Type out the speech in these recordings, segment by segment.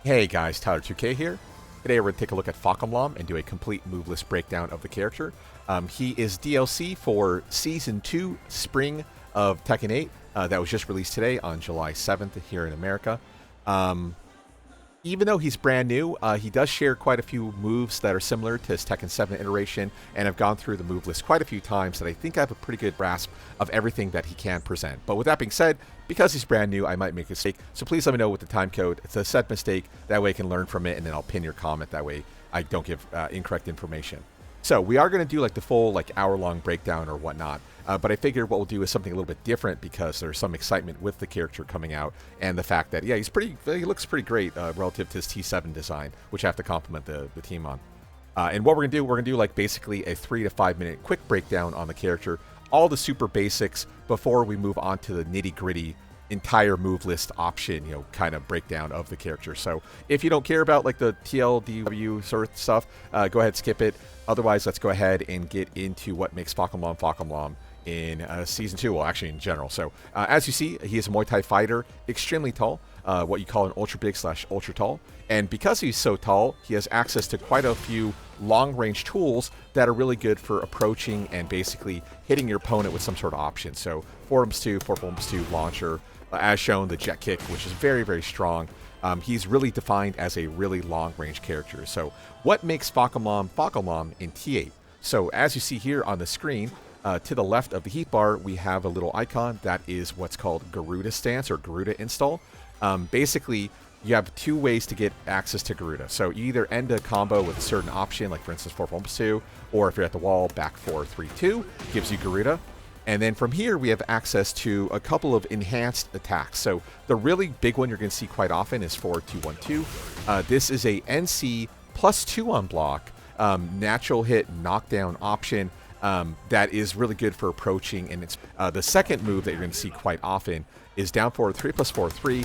Hey guys, Tyler2K here. Today we're going to take a look at Fahkumram and do a complete move list breakdown of the character. He is DLC for Season 2 Spring of Tekken 8 that was just released today on July 7th here in America. Even though he's brand new, he does share quite a few moves that are similar to his Tekken 7 iteration, and I've gone through the move list quite a few times that I think I have a pretty good grasp of everything that he can present. But with that being said, because he's brand new, I might make a mistake, so please let me know with the time code. It's a said mistake, that way I can learn from it, and then I'll pin your comment, that way I don't give incorrect information. So we are going to do like the full like hour-long breakdown or whatnot, but I figured what we'll do is something a little bit different because there's some excitement with the character coming out and the fact that, yeah, he looks pretty great relative to his T7 design, which I have to compliment the team on. And what we're going to do like basically a 3 to 5 minute quick breakdown on the character, all the super basics before we move on to the nitty-gritty entire move list option, kind of breakdown of the character. So if you don't care about like the TLDW sort of stuff, go ahead, skip it. Otherwise, let's go ahead and get into what makes Fahkumram in Season 2, well, actually in general. So as you see, he is a Muay Thai fighter, extremely tall, what you call an ultra big / ultra tall. And because he's so tall, he has access to quite a few long-range tools that are really good for approaching and basically hitting your opponent with some sort of option. So 4-2, 4-2 launcher, as shown, the jet kick, which is very, very strong. He's really defined as a really long-range character. So what makes Fahkumram in T8? So as you see here on the screen, to the left of the heat bar, we have a little icon that is what's called Garuda Stance or Garuda Install. Basically, you have two ways to get access to Garuda. So you either end a combo with a certain option, like for instance 4-2, or if you're at the wall, back 4-3-2, gives you Garuda. And then from here, we have access to a couple of enhanced attacks. So the really big one you're going to see quite often is 4-2-1-2. This is a NC +2 on block, natural hit knockdown option that is really good for approaching. And it's the second move that you're going to see quite often is down forward 3+4-3,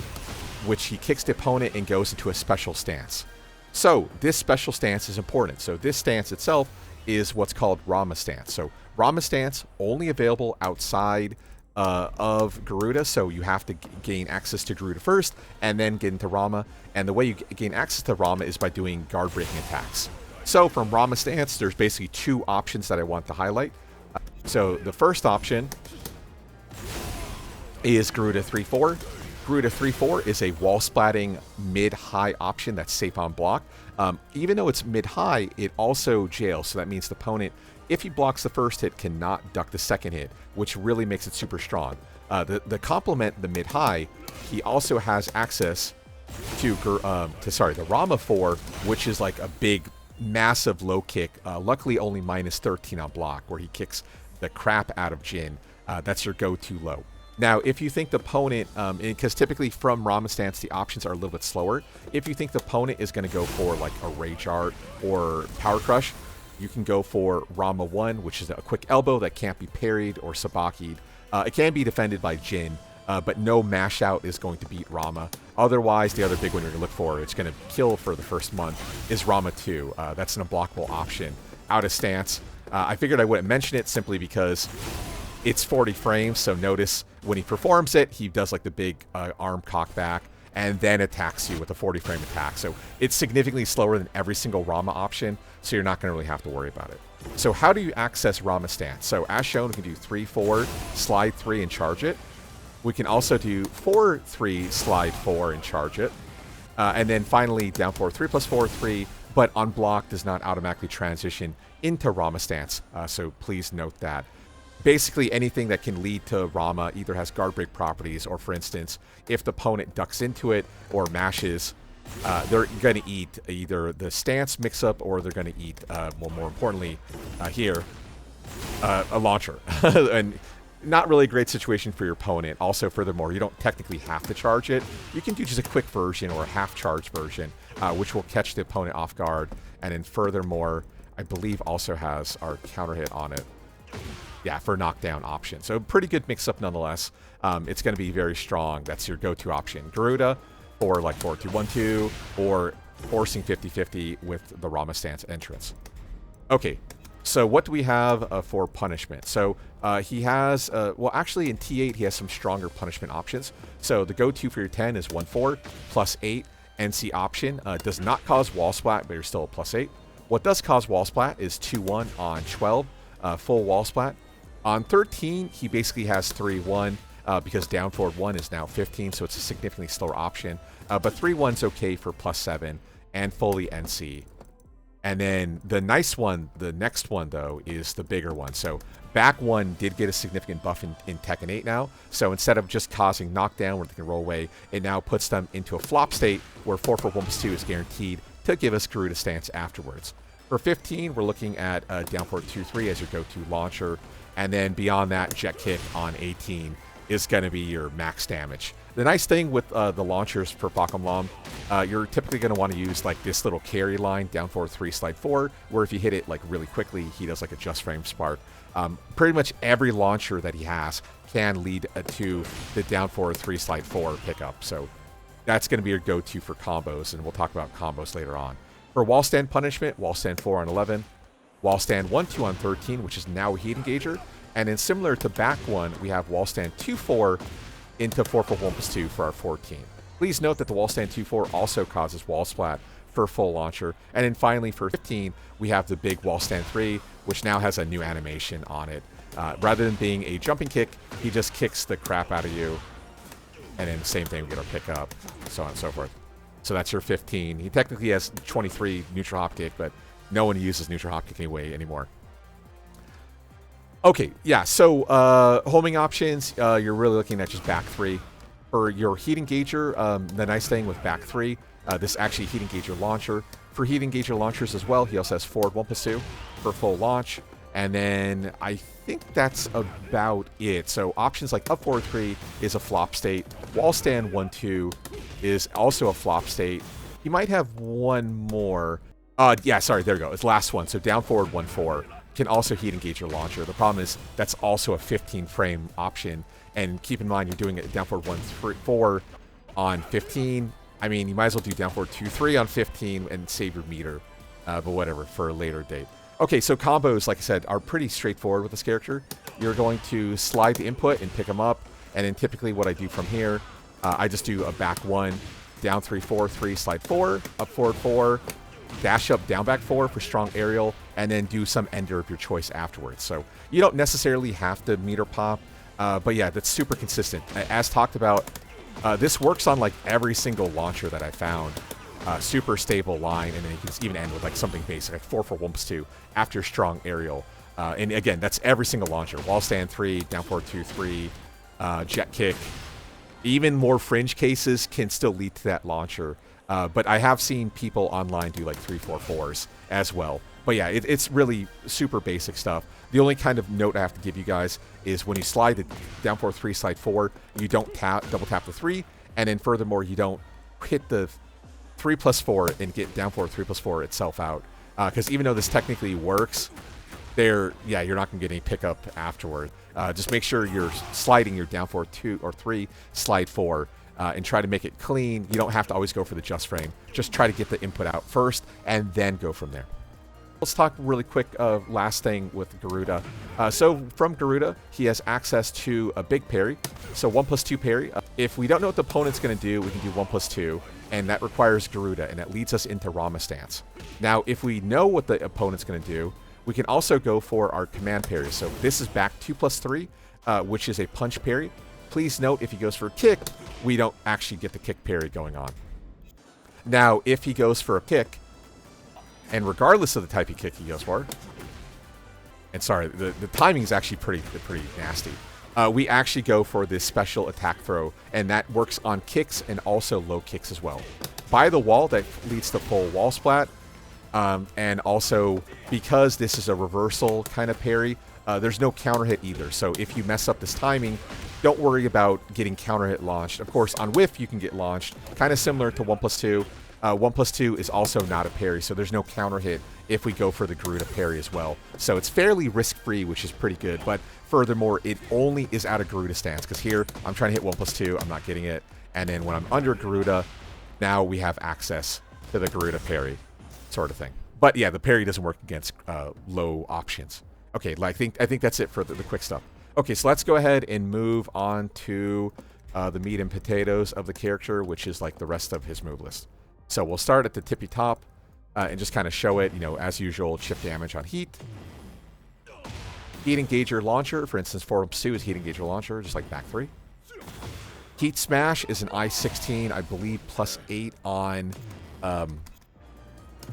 which he kicks the opponent and goes into a special stance. So this special stance is important. So this stance itself is what's called Rama Stance. So Rama Stance only available outside of Garuda, so you have to gain access to Garuda first and then get into Rama. And the way you gain access to Rama is by doing guard breaking attacks. So from Rama Stance, there's basically two options that I want to highlight. So the first option is Garuda 3-4. Garuda 3-4 is a wall splatting mid-high option that's safe on block. Even though it's mid-high, it also jails, so that means the opponent, if he blocks the first hit, cannot duck the second hit, which really makes it super strong. The complement, the mid-high, he also has access to the Rama 4, which is like a big, massive low kick, luckily only -13 on block, where he kicks the crap out of Jin. That's your go-to low. Now, if you think the opponent, because typically from Rama Stance, the options are a little bit slower. If you think the opponent is going to go for like a Rage Art or Power Crush, you can go for Rama 1, which is a quick elbow that can't be parried or sabakied. It can be defended by Jin, but no mash out is going to beat Rama. Otherwise, the other big one you're going to look for, it's going to kill for the first month, is Rama 2. That's an unblockable option. Out of stance. I figured I wouldn't mention it simply because it's 40 frames, so notice when he performs it, he does like the big arm cock back and then attacks you with a 40 frame attack. So it's significantly slower than every single Rama option, so you're not going to really have to worry about it. So how do you access Rama Stance? So as shown, we can do 3-4, slide 3, and charge it. We can also do 4-3, slide 4, and charge it. And then finally, down forward 3+4-3, but on block does not automatically transition into Rama Stance, so please note that. Basically, anything that can lead to Rama either has guard break properties, or for instance, if the opponent ducks into it or mashes, they're going to eat either the stance mix-up or they're going to eat, well, more importantly, here, a launcher. And not really a great situation for your opponent. Also, furthermore, you don't technically have to charge it. You can do just a quick version or a half-charge version, which will catch the opponent off guard. And then furthermore, I believe also has our counter hit on it. Yeah, for knockdown option. So pretty good mix-up nonetheless. It's going to be very strong. That's your go-to option. Garuda for like 4-2-1-2 or forcing 50-50 with the Rama Stance entrance. Okay, so what do we have for punishment? So he has, well, actually in T8 he has some stronger punishment options. So the go-to for your 10 is 1-4 +8. NC option does not cause wall splat, but you're still a +8. What does cause wall splat is 2-1 on 12, full wall splat. On 13, he basically has 3-1 because down forward 1 is now 15, so it's a significantly slower option. But 3-1's okay for +7 and fully NC. And then the nice one, the next one though, is the bigger one. So back 1 did get a significant buff in Tekken 8 now. So instead of just causing knockdown where they can roll away, it now puts them into a flop state where 4/4/1+2 is guaranteed to give us Garuda Stance afterwards. For 15, we're looking at down forward 2-3 as your go-to launcher. And then beyond that, Jet Kick on 18 is going to be your max damage. The nice thing with the launchers for Fahkumram, you're typically going to want to use like this little carry line, down forward 3, slide 4, where if you hit it like really quickly, he does like a just frame spark. Pretty much every launcher that he has can lead to the down forward 3, slide 4 pickup. So that's going to be your go-to for combos, and we'll talk about combos later on. For wall stand punishment, wall stand 4 on 11, wall stand 1-2 on 13, which is now a heat engager. And then similar to back 1, we have wall stand 2-4 into 4/4/1+2 for our 14. Please note that the wall stand 2-4 also causes wall splat for full launcher. And then finally for 15, we have the big wall stand 3, which now has a new animation on it. Rather than being a jumping kick, he just kicks the crap out of you. And then the same thing, we get our pick up, so on and so forth. So that's your 15. He technically has 23 neutral hop kick, but no one uses neutral hop kick anymore. Okay, yeah, so homing options, you're really looking at just back 3. For your heat engager, the nice thing with back 3, this actually heat engager launcher. For heat engager launchers as well, he also has forward 1+2 for full launch. And then I think that's about it. So options like up forward 3 is a flop state. Wall stand 1-2 is also a flop state. You might have one more. Yeah, sorry, there we go. It's the last one. So down forward 1-4 can also heat engage your launcher. The problem is that's also a 15 frame option. And keep in mind, you're doing it down forward 1-4 on 15. I mean, you might as well do down forward 2-3 on 15 and save your meter. But whatever, for a later date. Okay, so combos, like I said, are pretty straightforward with this character. You're going to slide the input and pick them up. And then typically what I do from here, I just do a back 1, down 3-4, 3, slide 4, up forward 4, dash up, down back 4 for strong aerial, and then do some ender of your choice afterwards. So you don't necessarily have to meter pop, but yeah, that's super consistent. As talked about, this works on like every single launcher that I found. Super stable line, and then you can even end with like something basic, like 4/4/1+2 after strong aerial. And again, that's every single launcher. Wall stand 3, down forward 2-3, jet kick. Even more fringe cases can still lead to that launcher. But I have seen people online do like 3/4/4s as well. But yeah, it's really super basic stuff. The only kind of note I have to give you guys is when you slide the down forward 3, slide 4, you don't double tap the 3, and then furthermore, you don't hit the 3+4 and get down forward 3+4 itself out. Because even though this technically works, you're not going to get any pickup afterward. Just make sure you're sliding your down forward 2 or 3, slide 4, and try to make it clean. You don't have to always go for the just frame. Just try to get the input out first and then go from there. Let's talk really quick last thing with Garuda. So from Garuda, he has access to a big parry. So 1+2 parry. If we don't know what the opponent's going to do, we can do 1+2, and that requires Garuda, and that leads us into Rama Stance. Now, if we know what the opponent's going to do, we can also go for our command parry. So this is back 2+3, which is a punch parry. Please note, if he goes for a kick, we don't actually get the kick parry going on. Now, if he goes for a kick, and regardless of the type of kick he goes for, and sorry, the timing is actually pretty nasty. We actually go for this special attack throw, and that works on kicks and also low kicks as well. By the wall, that leads to full wall splat, and also because this is a reversal kind of parry, there's no counter hit either. So if you mess up this timing, don't worry about getting counter hit launched. Of course, on whiff you can get launched, kind of similar to 1+2. 1+2 is also not a parry, so there's no counter hit if we go for the Garuda parry as well. So it's fairly risk-free, which is pretty good. But furthermore, it only is out of Garuda stance, because here I'm trying to hit 1+2, I'm not getting it. And then when I'm under Garuda, now we have access to the Garuda parry, sort of thing. But yeah, the parry doesn't work against low options. Okay, I think that's it for the quick stuff. Okay, so let's go ahead and move on to the meat and potatoes of the character, which is like the rest of his move list. So we'll start at the tippy top and just kind of show it, you know, as usual, chip damage on heat. Heat engager launcher, for instance, 4+2 is heat engager launcher, just like back 3. Heat smash is an I-16, I believe, +8 on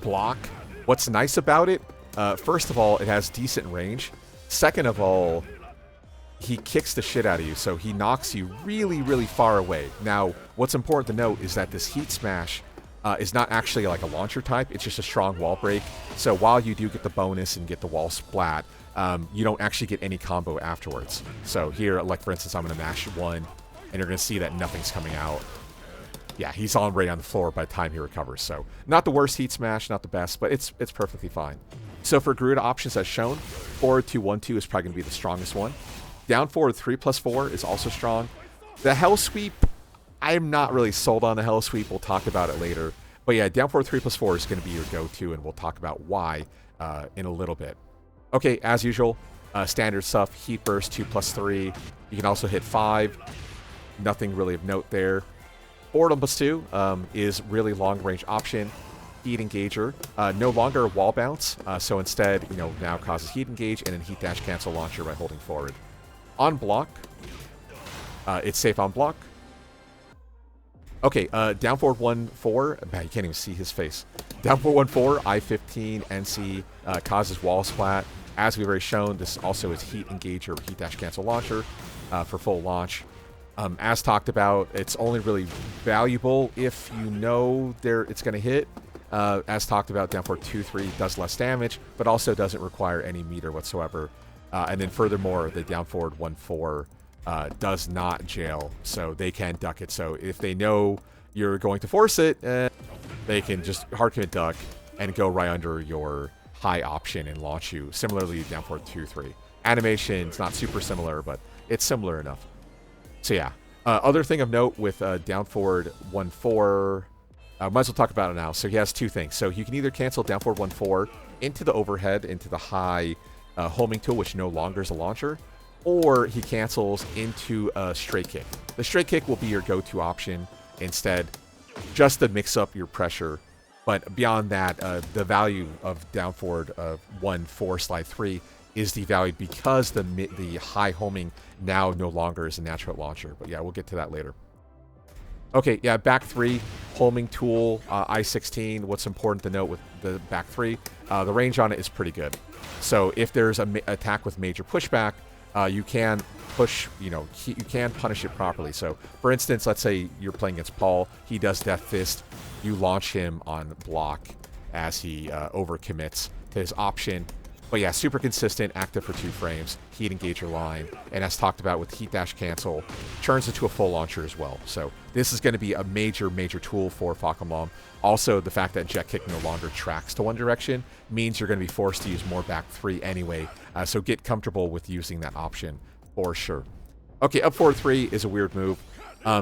block. What's nice about it, first of all, it has decent range. Second of all, he kicks the shit out of you, so he knocks you really, really far away. Now, what's important to note is that this heat smash is not actually like a launcher type, it's just a strong wall break. So while you do get the bonus and get the wall splat, you don't actually get any combo afterwards. So here, like for instance, I'm going to mash 1, and you're going to see that nothing's coming out. Yeah, he's already on the floor by the time he recovers. So not the worst heat smash, not the best, but it's perfectly fine. So for Garuda options as shown, forward 2-1-2 is probably going to be the strongest one. Down forward 3+4 is also strong. The Hell Sweep, I'm not really sold on the Hell Sweep. We'll talk about it later. But yeah, down forward 3+4 is going to be your go-to, and we'll talk about why in a little bit. Okay, as usual, standard stuff, Heat Burst 2+3. You can also hit 5. Nothing really of note there. Forward 1+2 is really long-range option. Heat engager, no longer wall bounce, so instead, you know, now causes heat engage and then heat dash cancel launcher by holding forward. On block, it's safe on block. Okay, down forward 1-4, man, you can't even see his face. Down forward 1-4, I-15, NC, causes wall splat. As we've already shown, this also is heat engager, heat dash cancel launcher for full launch. As talked about, it's only really valuable if you know it's going to hit. As talked about, down forward 2-3 does less damage, but also doesn't require any meter whatsoever. And then furthermore, the down forward 1-4 does not jail, so they can duck it. So if they know you're going to force it, they can just hard commit duck and go right under your high option and launch you. Similarly, down forward 2-3. Animation's not super similar, but it's similar enough. So yeah, other thing of note with down forward 1-4, might as well talk about it now. So he has 2 things. So you can either cancel down forward 1-4 into the overhead, into the high homing tool, which no longer is a launcher, or he cancels into a straight kick. The straight kick will be your go-to option instead, just to mix up your pressure. But beyond that, the value of down forward 1-4 slide 3 is devalued because the high homing now no longer is a natural launcher. But yeah, we'll get to that later. Okay, yeah, back 3, homing tool, I-16. What's important to note with the back 3, the range on it is pretty good. So if there's an attack with major pushback, you can push, you know, you can punish it properly. So for instance, let's say you're playing against Paul, he does Death Fist, you launch him on block as he overcommits to his option. But yeah, super consistent, active for 2 frames, heat engager line, and as talked about with heat dash cancel, turns into a full launcher as well. So this is going to be a major, major tool for Fahkumram. Also, the fact that jet kick no longer tracks to one direction means you're going to be forced to use more back 3 anyway. So get comfortable with using that option for sure. Okay, up forward 3 is a weird move.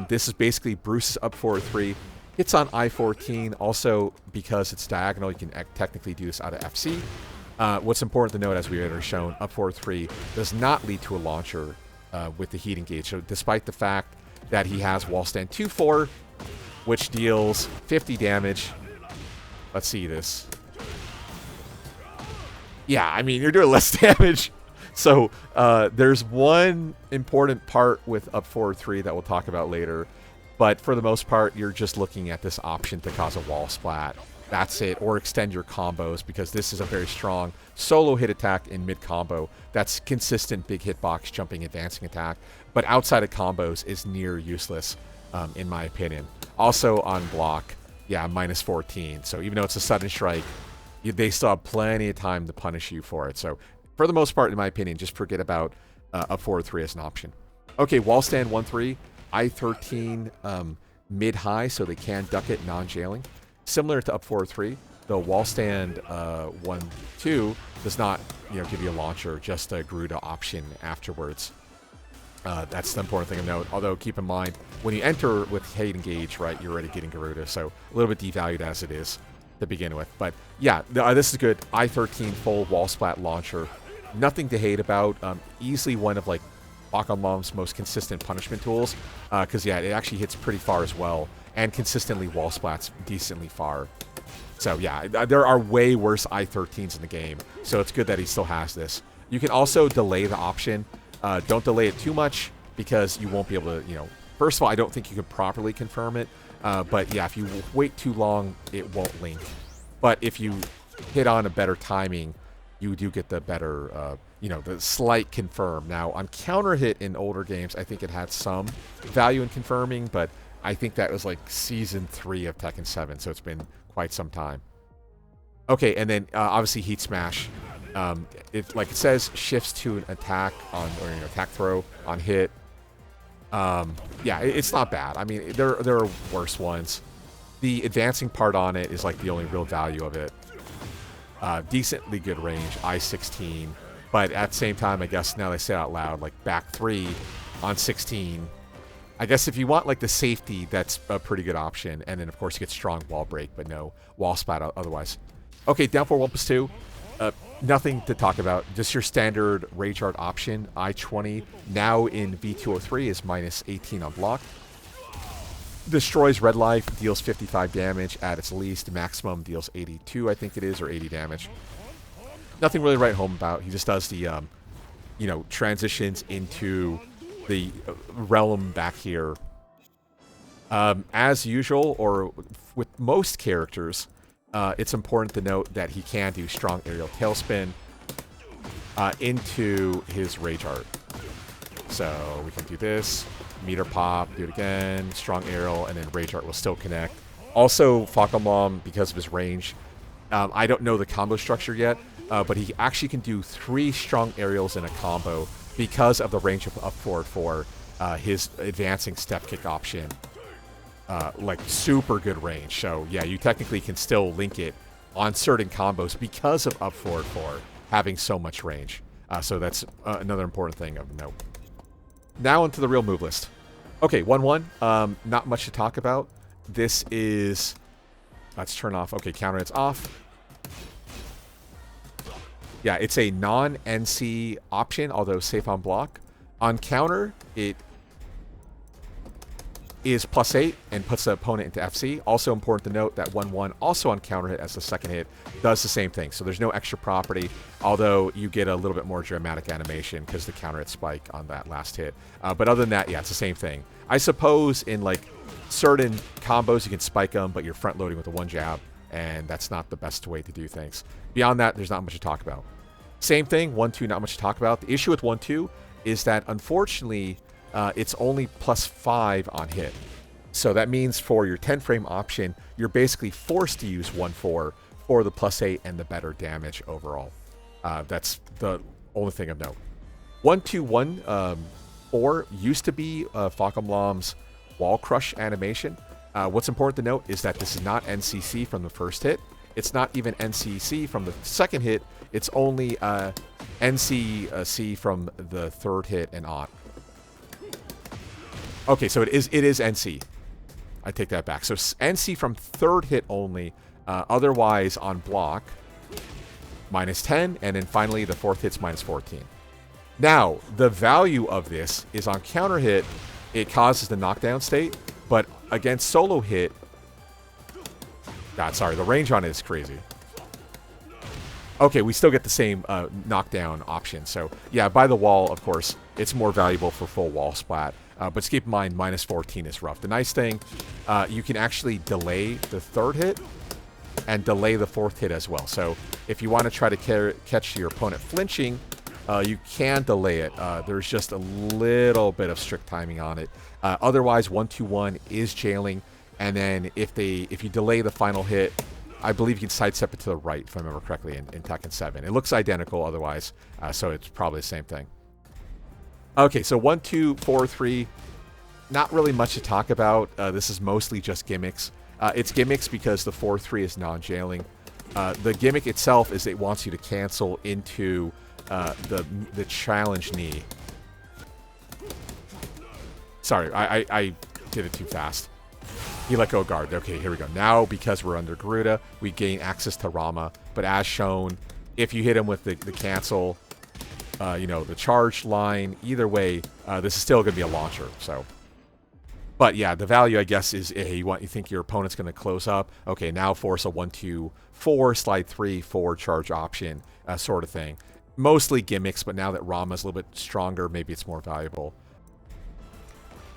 This is basically Bruce's up forward 3. Hits on I-14. Also, because it's diagonal, you can technically do this out of FC. What's important to note, as we already shown, up forward 3 does not lead to a launcher with the heat engage. So despite the fact that he has wall stand 2-4, which deals 50 damage. Let's see this. Yeah, I mean, you're doing less damage. So there's one important part with up forward 3 that we'll talk about later. But for the most part, you're just looking at this option to cause a wall splat. That's it, or extend your combos, because this is a very strong solo hit attack in mid combo. That's consistent big hitbox, jumping, advancing attack. But outside of combos is near useless, in my opinion. Also on block, yeah, -14. So even though it's a sudden strike, they still have plenty of time to punish you for it. So for the most part, in my opinion, just forget about up forward 3 as an option. Okay, wall stand 1-3, I-13 mid-high, so they can duck it non-jailing. Similar to up forward 3, the wall stand 1-2 does not, give you a launcher, just a Garuda option afterwards. That's the important thing to note. Although keep in mind, when you enter with hate engage, right, you're already getting Garuda, so a little bit devalued as it is to begin with. But yeah, this is good. I-13 full wall splat launcher, nothing to hate about. Easily one of like Fahkumram's most consistent punishment tools, because yeah, it actually hits pretty far as well. and consistently wall splats decently far. So yeah, there are way worse I-13s in the game, so it's good that he still has this. You can also delay the option. Don't delay it too much, because you won't be able to, first of all, I don't think you can properly confirm it, but yeah, if you wait too long, it won't link. But if you hit on a better timing, you do get the better, the slight confirm. Now, on counter hit in older games, I think it had some value in confirming, but I think that was like Season 3 of Tekken 7, so it's been quite some time. Okay, and then obviously Heat Smash. It, like it says, shifts to an attack on, or attack throw on hit. Yeah, it's not bad. I mean, there are worse ones. The advancing part on it is like the only real value of it. Decently good range, I-16. But at the same time, I guess now they say it out loud, like back 3 on 16. I guess if you want like the safety, that's a pretty good option. And then of course you get strong wall break, but no wall splat otherwise. Okay, down 4 1+2. Nothing to talk about. Just your standard Rage Art option. I-20 now in V203 is -18 on block. Destroys red life, deals 55 damage at its least. Maximum deals 82, I think it is, or 80 damage. Nothing really to write home about. He just does the, transitions into the realm back here. As usual, or with most characters, it's important to note that he can do strong aerial tailspin into his Rage Art. So we can do this, meter pop, do it again, strong aerial, and then Rage Art will still connect. Also, Fahkumram, because of his range, I don't know the combo structure yet, but he actually can do 3 strong aerials in a combo because of the range of up forward for his advancing step kick option. Like super good range. So yeah, you technically can still link it on certain combos because of up forward for having so much range. So that's another important thing of note. Now into the real move list. Okay, 1-1. Not much to talk about. This is... Let's turn off... Okay, counter hits off. Yeah, it's a non-NC option, although safe on block. On counter, it is +8 and puts the opponent into FC. Also important to note that 1-1, also on counter hit as the second hit, does the same thing. So there's no extra property, although you get a little bit more dramatic animation because the counter hit spike on that last hit. But other than that, yeah, it's the same thing. I suppose in like certain combos you can spike them, but you're front loading with the 1 jab, and that's not the best way to do things. Beyond that, there's not much to talk about. Same thing, 1-2, not much to talk about. The issue with 1-2 is that unfortunately, it's only +5 on hit. So that means for your 10 frame option, you're basically forced to use 1-4 for the +8 and the better damage overall. That's the only thing of note. 1-2-1-4 used to be Fahkumram's wall crush animation. What's important to note is that this is not NCC from the first hit. It's not even NCC from the second hit. It's only NCC from the third hit and on. Okay, so it is NC. I take that back. So NC from third hit only. Otherwise, on block, -10. And then finally, the fourth hit's -14. Now, the value of this is on counter hit, it causes the knockdown state. But against solo hit... God, sorry, the range on it is crazy. Okay, we still get the same knockdown option. So, yeah, by the wall, of course, it's more valuable for full wall splat. But just keep in mind, -14 is rough. The nice thing, you can actually delay the third hit and delay the fourth hit as well. So if you want to try to catch your opponent flinching, you can delay it. There's just a little bit of strict timing on it. Otherwise, 1-2-1 is jailing. And then if you delay the final hit, I believe you can sidestep it to the right, if I remember correctly, in Tekken 7. It looks identical otherwise, so it's probably the same thing. Okay, so 1-2-4-3, not really much to talk about. This is mostly just gimmicks. It's gimmicks because the 4-3 is non-jailing. The gimmick itself is it wants you to cancel into the challenge knee. Sorry, I did it too fast. He let go of guard. Okay, here we go. Now, because we're under Garuda, we gain access to Rama. But as shown, if you hit him with the cancel, the charge line, either way, this is still going to be a launcher. So, But yeah, the value, I guess, is you think your opponent's going to close up. Okay, now force a 1-2-4, slide 3-4 charge option, sort of thing. Mostly gimmicks, but now that Rama's a little bit stronger, maybe it's more valuable.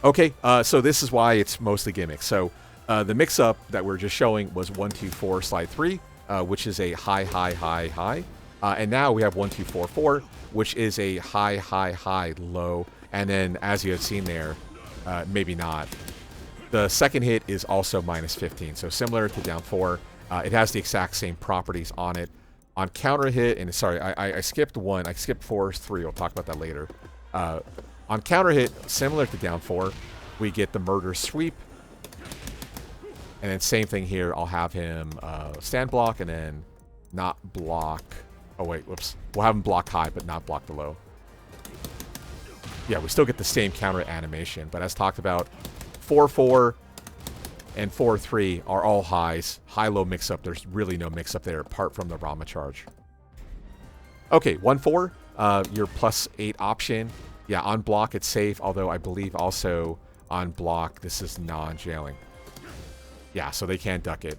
Okay, so this is why it's mostly gimmicks. So the mix-up that we're just showing was 1-2-4, slide 3, which is a high, high, high, high. And now we have 1-2-4-4, which is a high, high, high, low. And then, as you have seen there, maybe not. The second hit is also minus 15, so similar to down 4. It has the exact same properties on it. On counter hit, and sorry, I skipped 1. I skipped 4, 3. We'll talk about that later. On counter hit, similar to down 4, we get the murder sweep. And then same thing here. I'll have him stand block and then not block. Oh, wait, whoops. We'll have him block high, but not block the low. Yeah, we still get the same counter animation, but as talked about, 4-4 and 4-3 are all highs. High-low mix-up. There's really no mix-up there apart from the Rama charge. Okay, 1-4, your +8 option. Yeah, on block it's safe, although I believe also on block this is non-jailing. Yeah, so they can't duck it.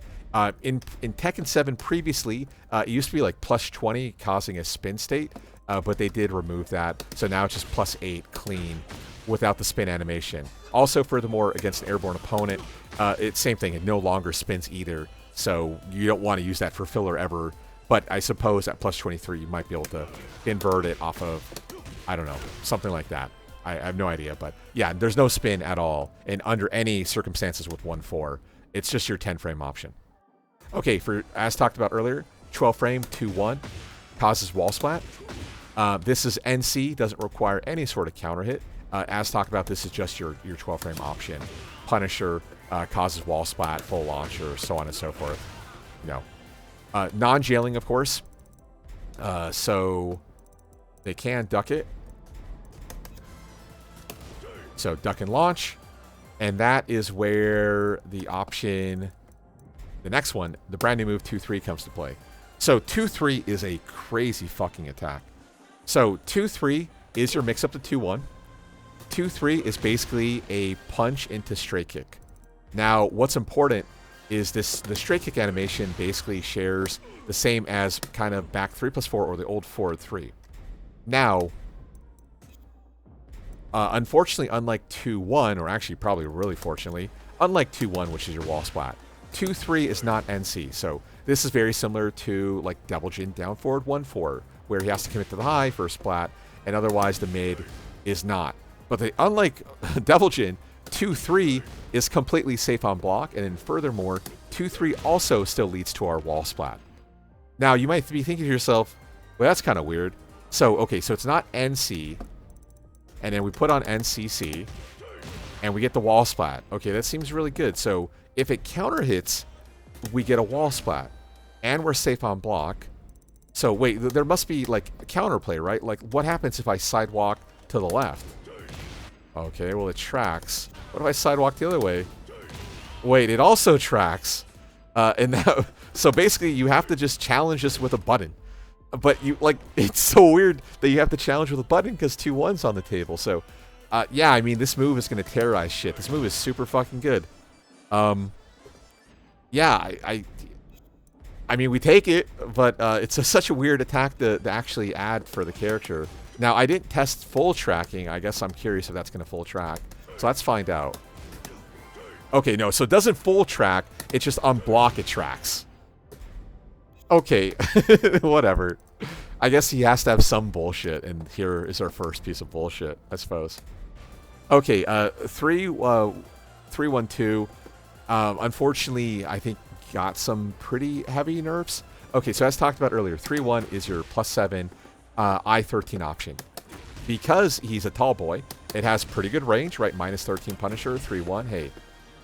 In Tekken 7 previously, it used to be like +20, causing a spin state. But they did remove that, so now it's just +8 clean without the spin animation. Also, furthermore, against an airborne opponent, it's same thing. It no longer spins either, so you don't want to use that for filler ever. But I suppose at +23, you might be able to invert it off of, I don't know, something like that. I have no idea, but yeah, there's no spin at all, and under any circumstances with 1-4, it's just your 10-frame option. Okay, for as talked about earlier, 12-frame 2-1 causes wall splat. This is NC, doesn't require any sort of counter hit. As talked about, this is just your 12-frame option. Punisher causes wall splat, full launcher, so on and so forth. No. Non-jailing, of course. So they can duck it. So duck and launch. And that is where the option, the next one, the brand new move 2-3 comes to play. So 2-3 is a crazy fucking attack. So 2-3 is your mix up to 2-1. 2-3 is basically a punch into straight kick. Now, what's important is the straight kick animation basically shares the same as kind of back 3+4 or the old forward 3. Now, unfortunately, unlike 2-1, or actually probably really fortunately, unlike 2-1, which is your wall splat, 2-3 is not NC. So this is very similar to like Devil Jin down forward 1-4, where he has to commit to the high for a splat, and otherwise the mid is not. But unlike Devil Jin, 2-3 is completely safe on block, and then furthermore, 2-3 also still leads to our wall splat. Now, you might be thinking to yourself, well, that's kind of weird. So, okay, so it's not NC, and then we put on NCC, and we get the wall splat. Okay, that seems really good. So, if it counter hits, we get a wall splat, and we're safe on block. So, wait, there must be, like, a counterplay, right? Like, what happens if I sidewalk to the left? Okay, well, it tracks. What if I sidewalk the other way? Wait, it also tracks. And now, so basically, you have to just challenge this with a button. But you, like, it's so weird that you have to challenge with a button because 2-1's on the table. So, yeah, I mean, this move is going to terrorize shit. This move is super fucking good. Yeah, I mean, we take it, but it's such a weird attack to actually add for the character. Now, I didn't test full tracking. I guess I'm curious if that's going to full track. So let's find out. Okay, no, so it doesn't full track. It's just on block it tracks. Okay, whatever. I guess he has to have some bullshit, and here is our first piece of bullshit, I suppose. Okay, 3-1-2. Unfortunately, I think got some pretty heavy nerfs. Okay, so as talked about earlier, 3-1 is your +7 I-13 option. Because he's a tall boy, it has pretty good range, right? -13 Punisher, 3-1, hey.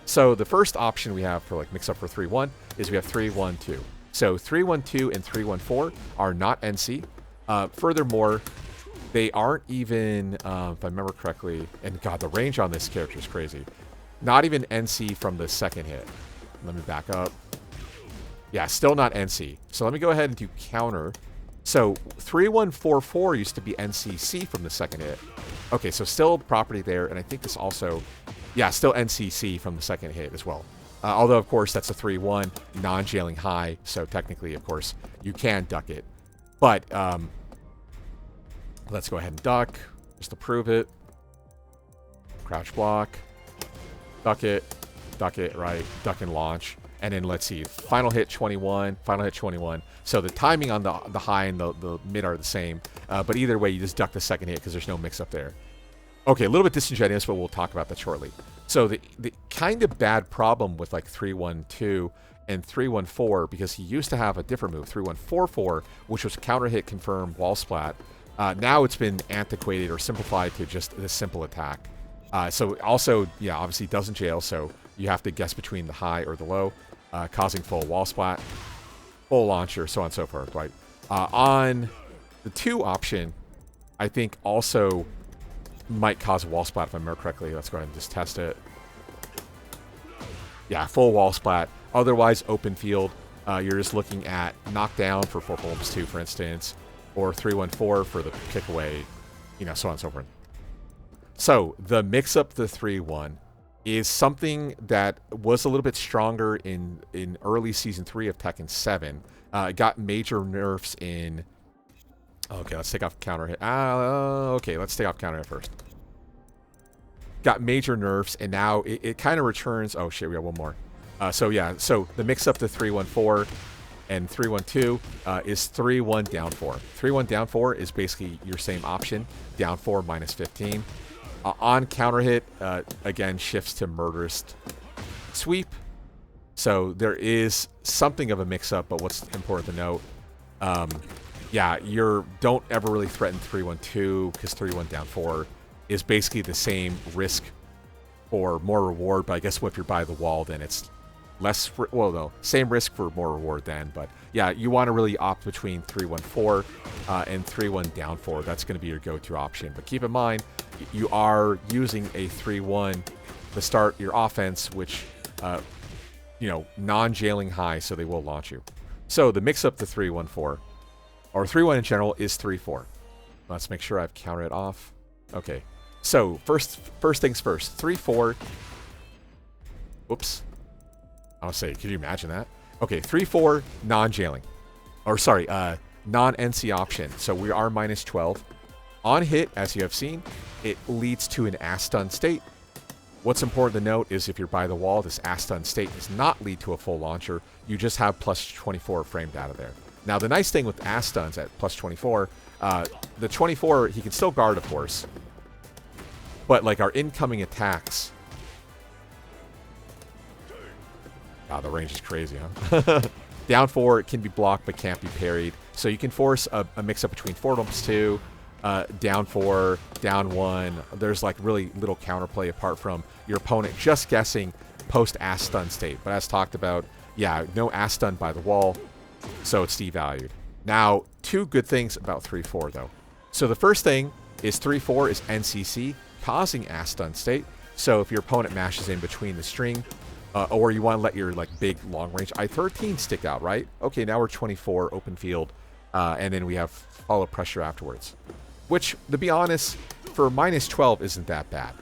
So the first option we have for like mix up for 3-1 is we have 3-1-2. So 3-1-2 and 3-1-4 are not NC. Furthermore, they aren't even, if I remember correctly, and God, the range on this character is crazy. Not even NC from the second hit. Let me back up. Yeah, still not NC. So let me go ahead and do counter. So 3-1-4-4 used to be NCC from the second hit. Okay, so still property there, and I think this also Yeah, still NCC from the second hit as well. Although, of course, that's a 3-1 non-jailing high, so technically, of course, you can duck it. But let's go ahead and duck, just to prove it. Crouch block, duck it, right, duck and launch. And then let's see, final hit 21, final hit 21. So the timing on the high and the mid are the same. But either way, you just duck the second hit because there's no mix up there. Okay, a little bit disingenuous, but we'll talk about that shortly. So the kind of bad problem with like 3-1-2 and 3-1-4, because he used to have a different move, 3-1-4-4, which was counter hit, confirm, wall splat. Now it's been antiquated or simplified to just this simple attack. So also, yeah, obviously doesn't jail, so you have to guess between the high or the low, causing full wall splat, full launcher, so on and so forth, right? On the 2 option, I think also might cause a wall splat if I remember correctly. Let's go ahead and just test it. Yeah, full wall splat. Otherwise, open field. You're just looking at knockdown for 4-2, for instance, or 3-1-4 for the kick away, you know, so on and so forth. So the mix-up the 3-1 is something that was a little bit stronger in early Season 3 of Tekken 7. It got major nerfs in... Okay, let's take off counter hit. Okay, let's take off counter hit first. Got major nerfs, and now it kind of returns... Oh, shit, we got one more. So, yeah, so the mix-up to 3-1-4 and 3-1-2 is 3-1 down 4. 3-1 down 4 is basically your same option. Down 4 minus 15. On counter hit, again, shifts to murderous sweep. So there is something of a mix-up, but what's important to note... yeah, don't ever really threaten 3-1-2 because 3-1 down 4 is basically the same risk for more reward. But I guess if you're by the wall, then it's less. Well, no, same risk for more reward then. But yeah, you want to really opt between 3-1-4 and 3-1 down 4. That's going to be your go-to option. But keep in mind, you are using a 3-1 to start your offense, which you know, non-jailing high, so they will launch you. So the mix-up to 3-1-4. Or 3-1 in general is 3-4. Let's make sure I've counted it off. Okay. So, first things first. 3-4. Oops. I'll say, could you imagine that? Okay, 3-4, non-jailing. Or, sorry, non-NC option. So, we are minus 12. On hit, as you have seen, it leads to an ass-stun state. What's important to note is if you're by the wall, this ass-stun state does not lead to a full launcher. You just have plus 24 framed out of there. Now, the nice thing with ass stuns at plus 24, the 24, he can still guard, of course. But, like, our incoming attacks... Wow, the range is crazy, huh? Down 4, it can be blocked but can't be parried. So you can force a mix-up between 4-2, down 4, down 1. There's, like, really little counterplay apart from your opponent just guessing post-ass stun state. But as talked about, yeah, no ass stun by the wall. So it's devalued. Now, 2 good things about 3-4, though. So the first thing is 3-4 is NCC, causing ass stun state. So if your opponent mashes in between the string, or you want to let your like big long-range I-13 stick out, right? Okay, now we're 24, open field, and then we have follow pressure afterwards. Which, to be honest, for minus 12 isn't that bad.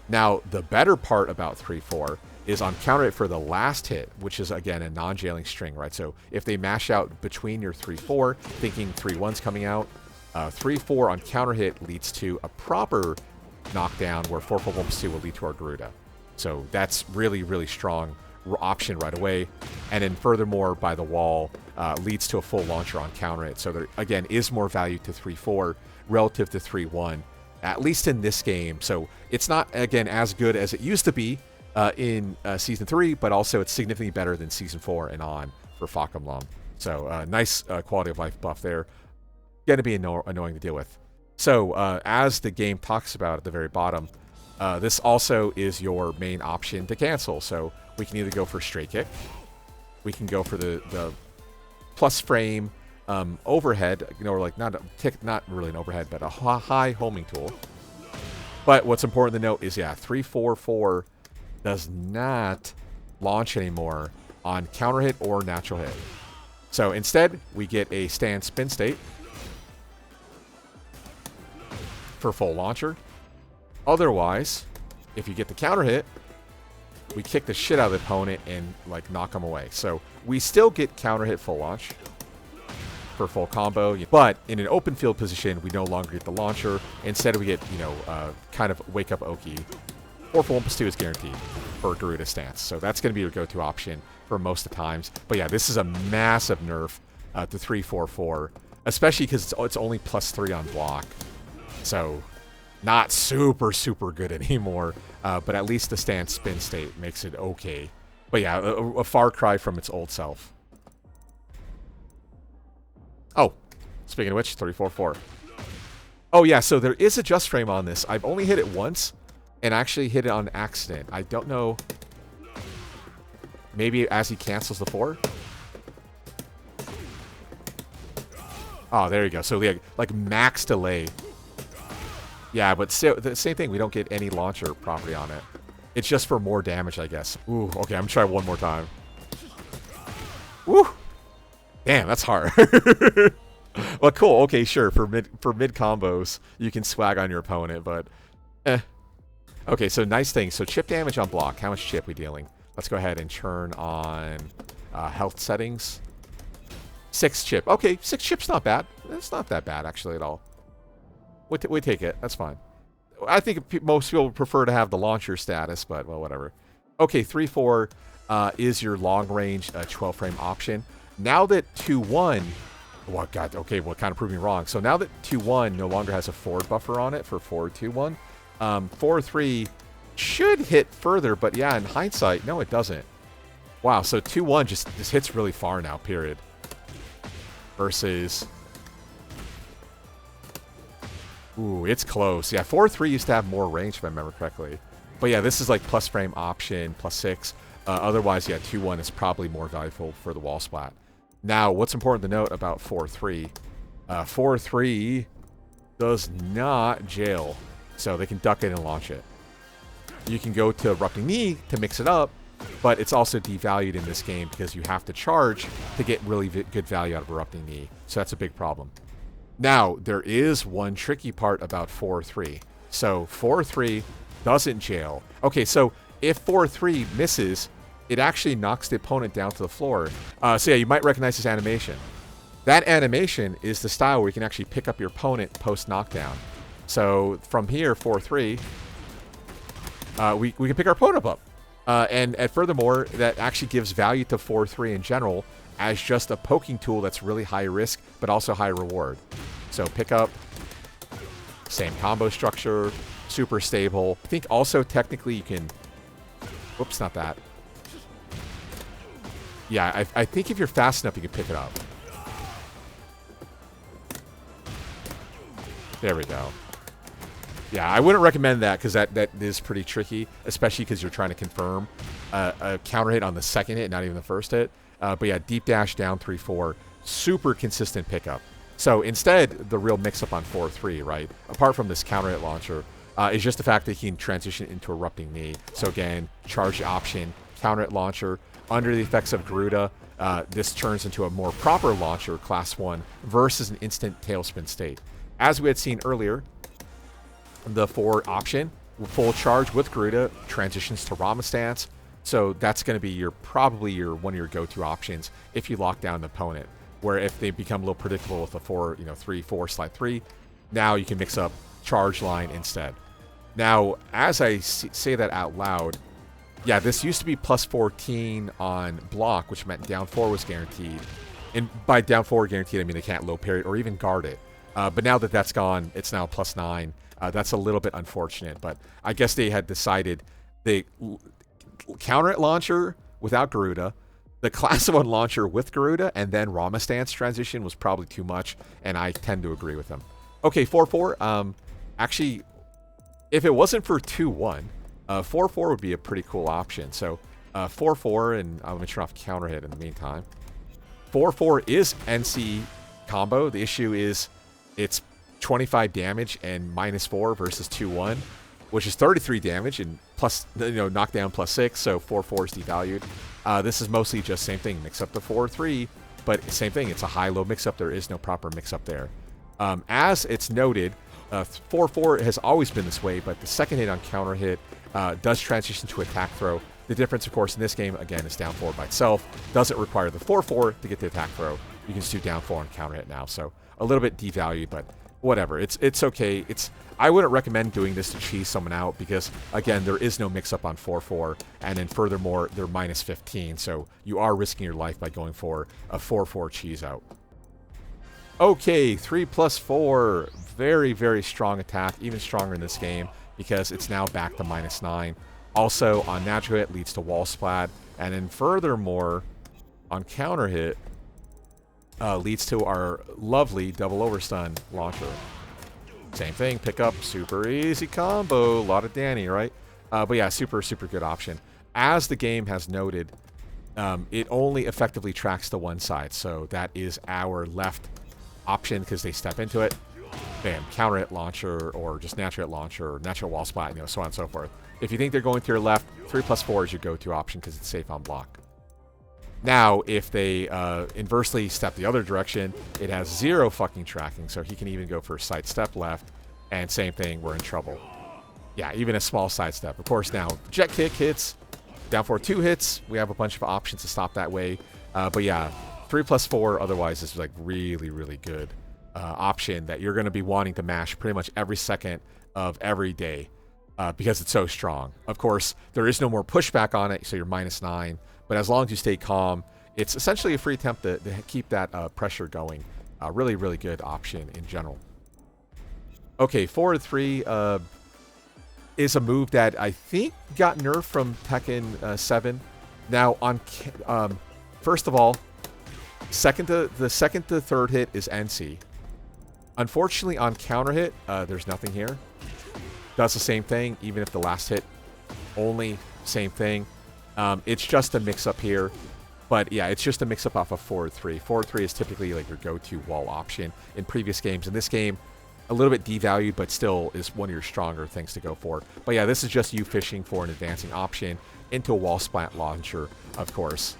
Now, the better part about 3-4 is on counter hit for the last hit, which is, again, a non-jailing string, right? So if they mash out between your 3-4, thinking 3-1's coming out, 3-4 on counter hit leads to a proper knockdown where 4-4-1-2 will lead to our Garuda. So that's really, really strong option right away. And then furthermore, by the wall, leads to a full launcher on counter hit. So there, again, is more value to 3-4 relative to 3-1, at least in this game. So it's not, again, as good as it used to be, in Season 3, but also it's significantly better than Season 4 and on for Fahkumram. So nice quality of life buff there. Going to be annoying to deal with. So as the game talks about at the very bottom, this also is your main option to cancel. So we can either go for straight kick, we can go for the plus frame overhead, you know, or like not really an overhead, but a high homing tool. But what's important to note is, yeah, 3-4-4 does not launch anymore on counter hit or natural hit. So instead, we get a stand spin state for full launcher. Otherwise, if you get the counter hit, we kick the shit out of the opponent and like knock them away. So we still get counter hit full launch for full combo, but in an open field position, we no longer get the launcher. Instead, we get, you know, kind of wake up Oki. 4 for 1+2 is guaranteed for Garuda Stance. So that's going to be your go-to option for most of the times. But yeah, this is a massive nerf to 3-4-4, especially because it's only +3 on block. So not super, super good anymore. But at least the stance spin state makes it okay. But yeah, a far cry from its old self. Oh, speaking of which, 3-4-4. Oh yeah, so there is a just frame on this. I've only hit it once, and actually hit it on accident. I don't know. Maybe as he cancels the 4. Oh, there you go. So like max delay. Yeah, but still, the same thing. We don't get any launcher property on it. It's just for more damage, I guess. Ooh, okay, I'm gonna try one more time. Woo! Damn, that's hard. Well, cool. Okay, sure. For mid combos, you can swag on your opponent, but eh. Okay, so nice thing. So chip damage on block. How much chip we dealing? Let's go ahead and turn on health settings. 6 chip. Okay, 6 chip's not bad. It's not that bad actually at all. We take it. That's fine. I think most people prefer to have the launcher status, but well, whatever. Okay, 3-4 is your long range 12 frame option. Now that 2-1, oh god, okay, well, kind of proved me wrong. So now that 2-1 no longer has a forward buffer on it for forward 2-1, 4-3 should hit further, but yeah, in hindsight, no, it doesn't. Wow, so 2-1 just hits really far now, period. Versus, ooh, it's close. Yeah, 4-3 used to have more range, if I remember correctly. But yeah, this is like plus frame option, +6. Otherwise, yeah, 2-1 is probably more valuable for the wall splat. Now, what's important to note about 4-3? 4-3 does not jail, so they can duck it and launch it. You can go to Erupting Knee to mix it up, but it's also devalued in this game because you have to charge to get really good value out of Erupting Knee. So that's a big problem. Now, there is one tricky part about 4-3. So 4-3 doesn't jail. Okay, so if 4-3 misses, it actually knocks the opponent down to the floor. So yeah, you might recognize this animation. That animation is the style where you can actually pick up your opponent post-knockdown. So from here, 4-3, we can pick our opponent up. And furthermore, that actually gives value to 4-3 in general as just a poking tool that's really high risk, but also high reward. So pick up, same combo structure, super stable. I think also technically you can, whoops, not that. Yeah, I think if you're fast enough, you can pick it up. There we go. Yeah, I wouldn't recommend that because that is pretty tricky, especially because you're trying to confirm a counter hit on the second hit, not even the first hit. But yeah, deep dash down 3-4, super consistent pickup. So instead, the real mix-up on 4-3, right, apart from this counter hit launcher, is just the fact that he can transition into Erupting Knee. So again, charge option, counter hit launcher. Under the effects of Garuda, this turns into a more proper launcher, class 1, versus an instant tailspin state. As we had seen earlier, the 4 option, full charge with Garuda, transitions to Rama Stance. So that's going to be probably one of your go-to options if you lock down the opponent. Where if they become a little predictable with a 3-4 slide 3, now you can mix up charge line instead. Now, as I say that out loud, yeah, this used to be +14 on block, which meant down 4 was guaranteed. And by down 4 guaranteed, I mean they can't low parry or even guard it. But now that that's gone, it's now +9. That's a little bit unfortunate, but I guess they had decided the counter hit launcher without Garuda, the class 1 launcher with Garuda, and then Rama Stance transition was probably too much, and I tend to agree with them. Okay, 4-4. Actually, if it wasn't for 2-1, 4-4 would be a pretty cool option. So 4-4, and I'm going to turn off counter hit in the meantime. 4-4 is NC combo. The issue is it's 25 damage and -4 versus 2-1, which is 33 damage and plus, knockdown +6, so 4-4 is devalued. This is mostly just same thing, mix up the 4-3, but same thing, it's a high-low mix-up. There is no proper mix-up there. As it's noted, 4-4 has always been this way, but the second hit on counter hit does transition to attack throw. The difference, of course, in this game, again, is down forward by itself. Doesn't require the 4-4 to get the attack throw. You can just do down 4 and counter hit now. So a little bit devalued, but whatever. It's okay. I wouldn't recommend doing this to cheese someone out because, again, there is no mix-up on 4-4. And then furthermore, they're minus 15. So you are risking your life by going for a 4-4 cheese out. Okay, 3+4. Very, very strong attack. Even stronger in this game because it's now back to minus 9. Also, on natural hit, leads to wall splat. And then furthermore, on counter hit, leads to our lovely double overstun launcher. Same thing, pick up, super easy combo. A lot of Danny, right? But yeah, super, super good option. As the game has noted, it only effectively tracks to one side. So that is our left option because they step into it. Bam, counter hit launcher, or just natural hit launcher, or natural wall splat, so on and so forth. If you think they're going to your left, 3+4 is your go-to option because it's safe on block. Now, if they inversely step the other direction, it has 0 fucking tracking, so he can even go for sidestep left, and same thing, we're in trouble. Yeah, even a small sidestep. Of course, now, jet kick hits, down 4-2 hits, we have a bunch of options to stop that way. But yeah, 3+4 otherwise is like really, really good option that you're going to be wanting to mash pretty much every second of every day. Because it's so strong. Of course, there is no more pushback on it, so you're minus 9. But as long as you stay calm, it's essentially a free attempt to keep that pressure going. Really, really good option in general. Okay, forward 3 is a move that I think got nerfed from Tekken 7. Now, on first of all, the second to third hit is NC. Unfortunately, on counter hit, there's nothing here. Does the same thing, even if the last hit only, same thing. It's just a mix-up here. But yeah, it's just a mix-up off of forward 3. Forward 3 is typically like your go-to wall option in previous games. In this game, a little bit devalued, but still is one of your stronger things to go for. But yeah, this is just you fishing for an advancing option into a wall splat launcher, of course.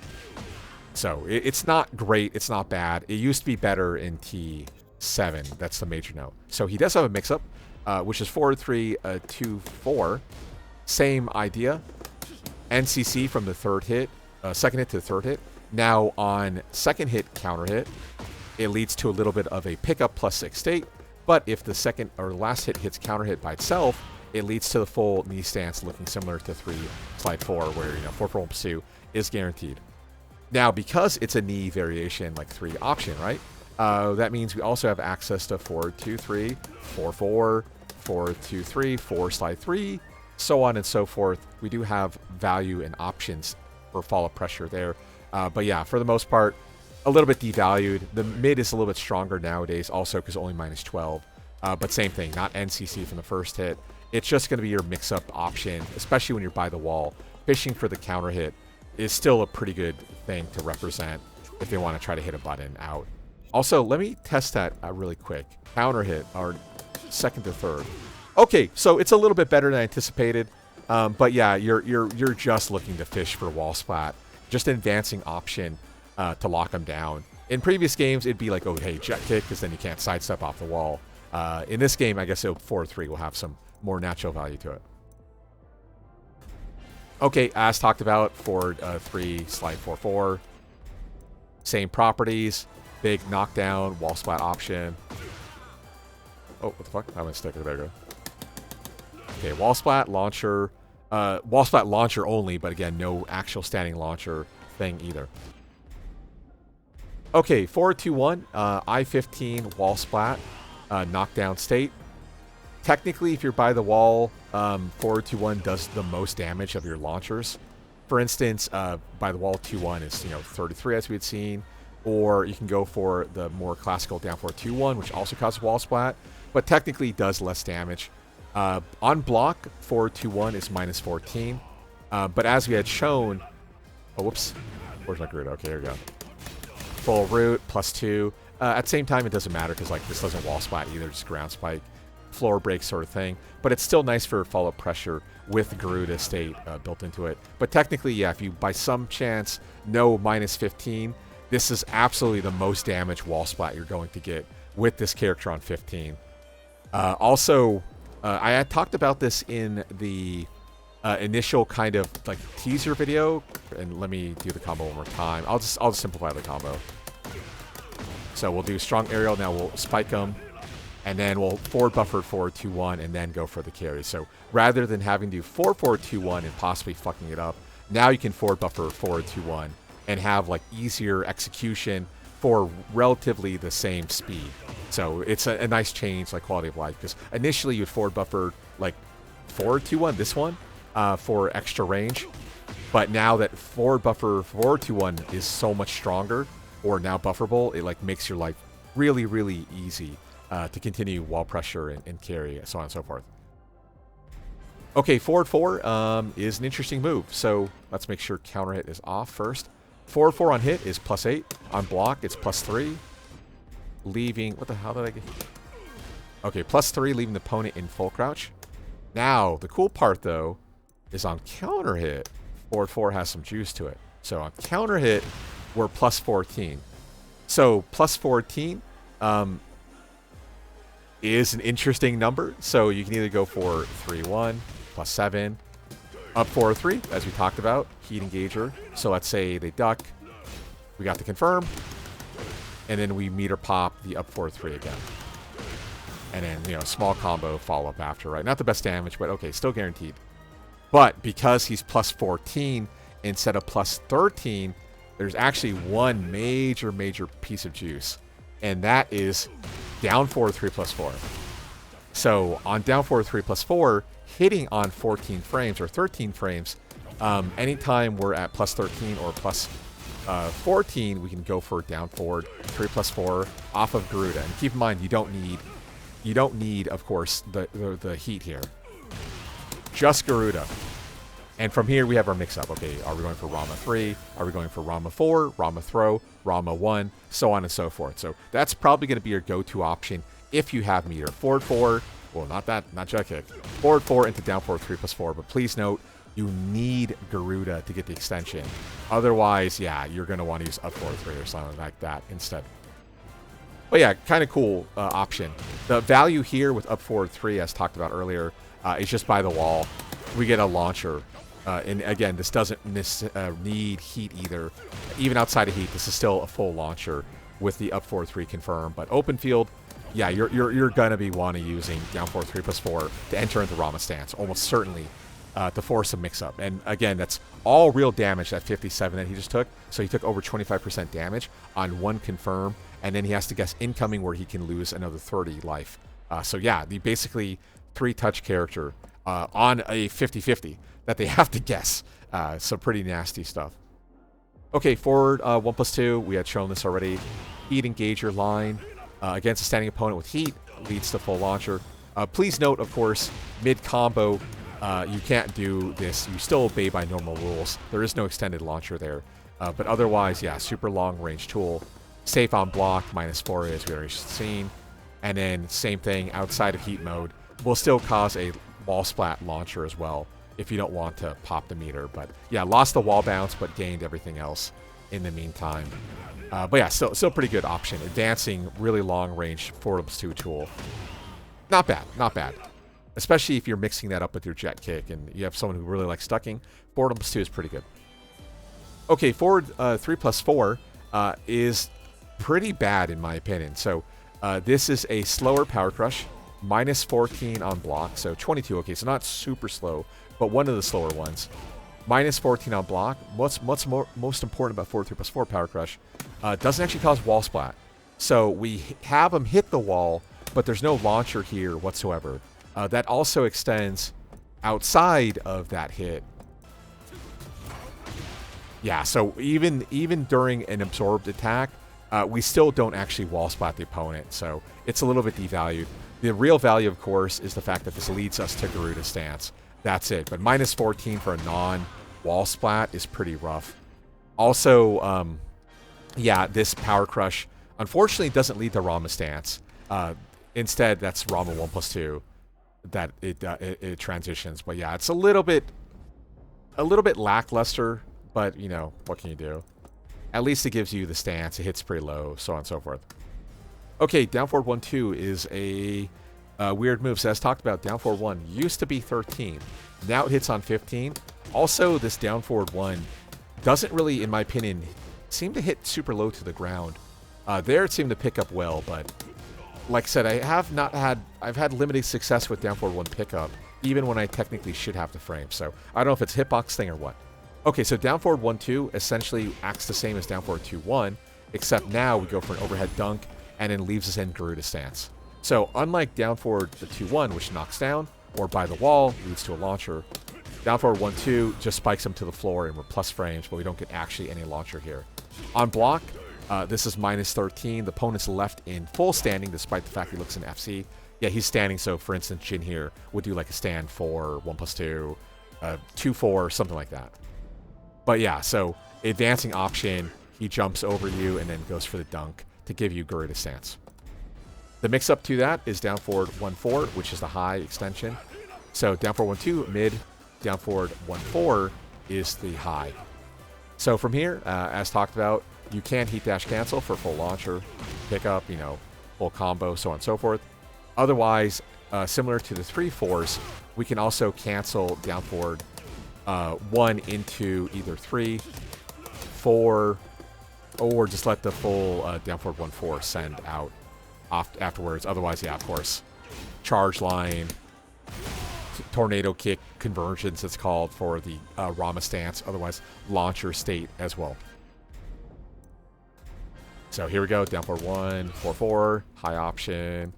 So it's not great, it's not bad. It used to be better in T7. That's the major note. So he does have a mix-up. Which is forward 3, 2-4. Same idea. NCC from the third hit, second hit to the third hit. Now on second hit counter hit, it leads to a little bit of a pickup plus 6 state. But if the second or last hit hits counter hit by itself, it leads to the full knee stance, looking similar to 3 slide 4, where 4-4 pursue is guaranteed. Now because it's a knee variation like 3 option, right? That means we also have access to 4-2-3, 4-4. 4-2-3, 4 slide 3, so on and so forth. We do have value and options for follow pressure there. But yeah, for the most part, a little bit devalued. The mid is a little bit stronger nowadays, also because only minus 12. But same thing, not NCC from the first hit. It's just going to be your mix-up option, especially when you're by the wall. Fishing for the counter hit is still a pretty good thing to represent if they want to try to hit a button out. Also, let me test that really quick. Counter hit, or second to third. Okay, so it's a little bit better than I anticipated. But yeah, you're just looking to fish for wall splat. Just an advancing option to lock them down. In previous games, it'd be like, oh, hey, jet kick, because then you can't sidestep off the wall. In this game, I guess 4-3 will have some more natural value to it. Okay, as talked about, forward 3, slide 4-4. Same properties. Big knockdown, wall splat option. Oh, what the fuck? I'm gonna stick it. There you go. Okay, wall splat launcher. Wall splat launcher only, but again, no actual standing launcher thing either. Okay, 4-2-1, I-15 wall splat, knockdown state. Technically, if you're by the wall, 4-2-1 does the most damage of your launchers. For instance, by the wall 2-1 is 33 as we had seen. Or you can go for the more classical down 4-2-1, which also causes wall splat, but technically does less damage. On block, 4-2-1 is minus 14. But as we had shown... Oh, whoops. Where's my Garuda? Okay, here we go. Full root, +2. At the same time, it doesn't matter because this doesn't wall splat either, just ground spike, floor break sort of thing. But it's still nice for follow-up pressure with Garuda state built into it. But technically, yeah, if you by some chance know minus 15... This is absolutely the most damage wall splat you're going to get with this character on 15. Also, I had talked about this in the initial kind of like teaser video, and let me do the combo one more time. I'll just simplify the combo. So we'll do strong aerial. Now we'll spike them, and then we'll forward buffer 4-2-1, and then go for the carry. So rather than having to do 4-4-2-1 and possibly fucking it up, now you can forward buffer 4-2-1 and have like easier execution for relatively the same speed. So it's a nice change, like quality of life, because initially you'd forward buffer like 4-2-1, this one, for extra range. But now that forward buffer 4-2-1 is so much stronger, or now bufferable, it like makes your life really, really easy to continue wall pressure and carry, so on and so forth. Okay, forward 4 is an interesting move. So let's make sure counter hit is off first. Forward 4 on hit is +8. On block, it's +3. Leaving, what the hell did I get? Okay, +3, leaving the opponent in full crouch. Now, the cool part though, is on counter hit, forward 4 has some juice to it. So on counter hit, we're +14. So +14 is an interesting number. So you can either go for 3-1, +7, up 4-3, as we talked about, heat engager. So let's say they duck, we got the confirm, and then we meter pop the up 4-3 again. And then, you know, small combo follow up after, right? Not the best damage, but okay, still guaranteed. But because he's +14 instead of +13, there's actually one major piece of juice, and that is down 4-3 +4. So on down 4-3 +4, hitting on 14 frames or 13 frames, anytime we're at +13 or +14, we can go for down forward 3 +4 off of Garuda. And keep in mind, you don't need, of course, the heat here. Just Garuda. And from here, we have our mix-up. Okay, are we going for Rama 3? Are we going for Rama 4? Rama throw? Rama 1? So on and so forth. So that's probably going to be your go-to option if you have meter. Forward 4, well, not jet kick. Forward 4 into down forward 3 +4. But please note, you need Garuda to get the extension. Otherwise, yeah, you're going to want to use up 4-3 or something like that instead. But yeah, kind of cool option. The value here with up forward 3, as talked about earlier, is just by the wall. We get a launcher. And again, this doesn't need heat either. Even outside of heat, this is still a full launcher with the up 4-3 confirm. But open field, yeah, you're going to be wanting using down 4-3 +4 to enter into Rama Stance, almost certainly, to force a mix-up. And again, that's all real damage, that 57 that he just took. So he took over 25% damage on one confirm, and then he has to guess incoming where he can lose another 30 life. So yeah, the basically 3-touch character on a 50-50 that they have to guess. So pretty nasty stuff. Okay, forward 1+2. We had shown this already. Heat engager line against a standing opponent with heat leads to full launcher. Please note, of course, mid-combo, you can't do this. You still obey by normal rules. There is no extended launcher there. But otherwise, yeah, super long range tool. Safe on block, -4 as we already seen. And then same thing outside of heat mode. Will still cause a wall splat launcher as well if you don't want to pop the meter. But yeah, lost the wall bounce, but gained everything else in the meantime. But yeah, still pretty good option. Advancing really long range 4+2 tool. Not bad, not bad. Especially if you're mixing that up with your jet kick and you have someone who really likes stucking. 4+2 is pretty good. Okay, forward 3 +4 is pretty bad in my opinion. So this is a slower power crush, -14 on block, so 22. Okay, so not super slow, but one of the slower ones. -14 on block. What's most important about forward 3 +4 power crush? Doesn't actually cause wall splat. So we have him hit the wall, but there's no launcher here whatsoever. That also extends outside of that hit. Yeah, so even during an absorbed attack, we still don't actually wall splat the opponent, so it's a little bit devalued. The real value, of course, is the fact that this leads us to Garuda Stance. That's it. But -14 for a non-wall splat is pretty rough. Also, yeah, this power crush, unfortunately, doesn't lead to Rama Stance. Instead, that's Rama 1+2 that it transitions. But yeah, it's a little bit lackluster. But you know, what can you do? At least it gives you the stance. It hits pretty low, so on and so forth. Okay, down forward 1-2 is a Weird moves. As talked about, down forward 1 used to be 13. Now it hits on 15. Also, this down forward 1 doesn't really, in my opinion, seem to hit super low to the ground. There it seemed to pick up well, but like I said, I've had limited success with down forward 1 pickup, even when I technically should have the frame. So I don't know if it's a hitbox thing or what. Okay, so down forward 1-2 essentially acts the same as down forward 2-1, except now we go for an overhead dunk and then leaves us in Garuda Stance. So unlike down forward the 2-1, which knocks down, or by the wall, leads to a launcher, down forward 1-2 just spikes him to the floor and we're plus frames, but we don't get actually any launcher here. On block, this is minus 13. The opponent's left in full standing, despite the fact he looks in FC. Yeah, he's standing, so for instance, Jin here would do like a stand 4, 1+2, 2-4, something like that. But yeah, so advancing option, he jumps over you and then goes for the dunk to give you Garuda Stance. The mix-up to that is down forward 1-4, which is the high extension. So down forward 1-2, mid, down forward 1-4 is the high. So from here, as talked about, you can heat dash cancel for full launcher, pickup, full combo, so on and so forth. Otherwise, similar to the 3-4s, we can also cancel down forward 1 into either 3, 4, or just let the full down forward 1-4 send out afterwards. Otherwise, yeah, of course, charge line, tornado kick, convergence, it's called for the Rama Stance, otherwise launcher state as well. So here we go, down forward 1, 4-4, high option.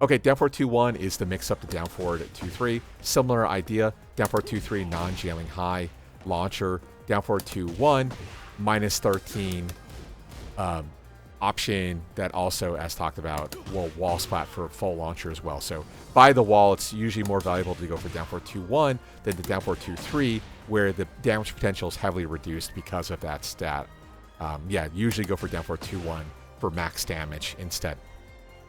Okay, down forward 2-1 is the mix up to down forward 2-3. Similar idea, down forward 2-3, non-jailing high, launcher, down forward 2-1, minus 13, option that also, as talked about, will wall splat for full launcher as well. So by the wall, it's usually more valuable to go for down forward 2-1 than the down forward 2-3, where the damage potential is heavily reduced because of that stat. Yeah, usually go for down forward 2-1 for max damage instead.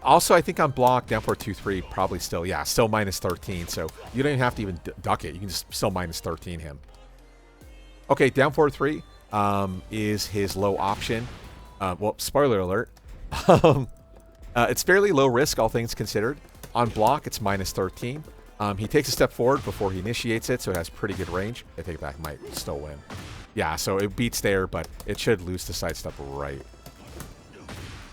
Also, I think on block, down forward 2-3 probably still, yeah, still minus 13. So you don't even have to even duck it. You can just still minus 13 him. Okay, down forward 3 is his low option. Well, spoiler alert. It's fairly low risk, all things considered. On block, it's minus 13. He takes a step forward before he initiates it, so it has pretty good range. I take it back, might still win. Yeah, so it beats there, but it should lose to sidestep right.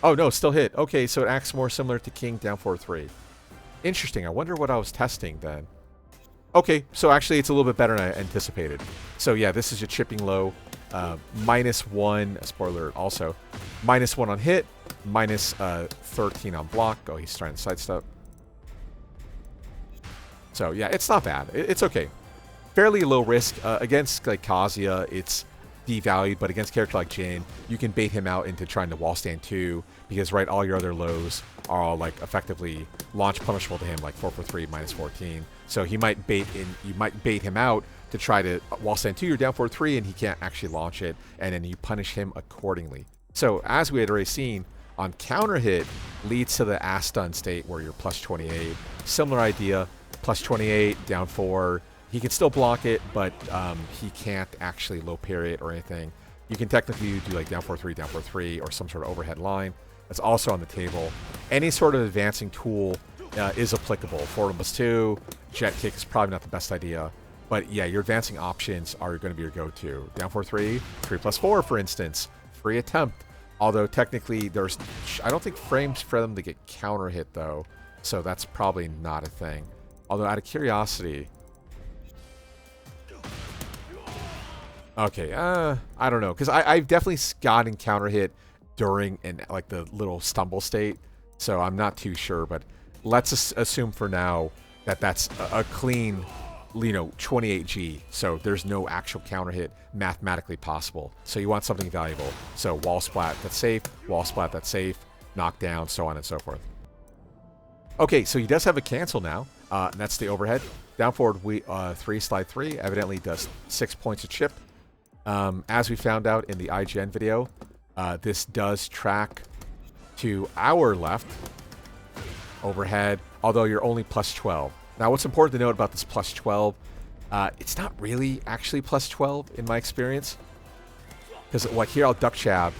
Oh, no, still hit. Okay, so it acts more similar to King down forward 3. Interesting. I wonder what I was testing then. Okay, so actually it's a little bit better than I anticipated. So yeah, this is your chipping low. -1, spoiler also, -1 on hit, minus 13 on block. Oh, he's trying to sidestep. So yeah, it's not bad. It's okay. Fairly low risk. Against like Kazuya, it's devalued, but against a character like Jin, you can bait him out into trying to wall stand 2, because right, all your other lows are all like effectively launch punishable to him, like 4-3, -14. So he might you might bait him out to try to wall stand 2, you're down 4-3, and he can't actually launch it, and then you punish him accordingly. So as we had already seen, on counter hit leads to the ass stun state where you're +28. Similar idea, +28, down 4. He can still block it, but he can't actually low parry it or anything. You can technically do like down 4-3, or some sort of overhead line. That's also on the table. Any sort of advancing tool is applicable. Forward +2, jet kick is probably not the best idea. But yeah, your advancing options are going to be your go-to. Down 4-3, 3+4, for instance. Free attempt. Although technically there's, I don't think frames for them to get counter hit though. So that's probably not a thing. Although out of curiosity, okay, I don't know, because I've definitely gotten counter hit during like the little stumble state, so I'm not too sure. But let's assume for now that that's a clean, 28G. So there's no actual counter hit mathematically possible. So you want something valuable. So wall splat that's safe, wall splat that's safe, knockdown, so on and so forth. Okay, so he does have a cancel now, and that's the overhead. Down forward 3, slide 3, evidently does 6 points of chip. As we found out in the IGN video, this does track to our left overhead, although you're only +12. Now, what's important to note about this +12, it's not really actually +12 in my experience, because like here I'll duck jab,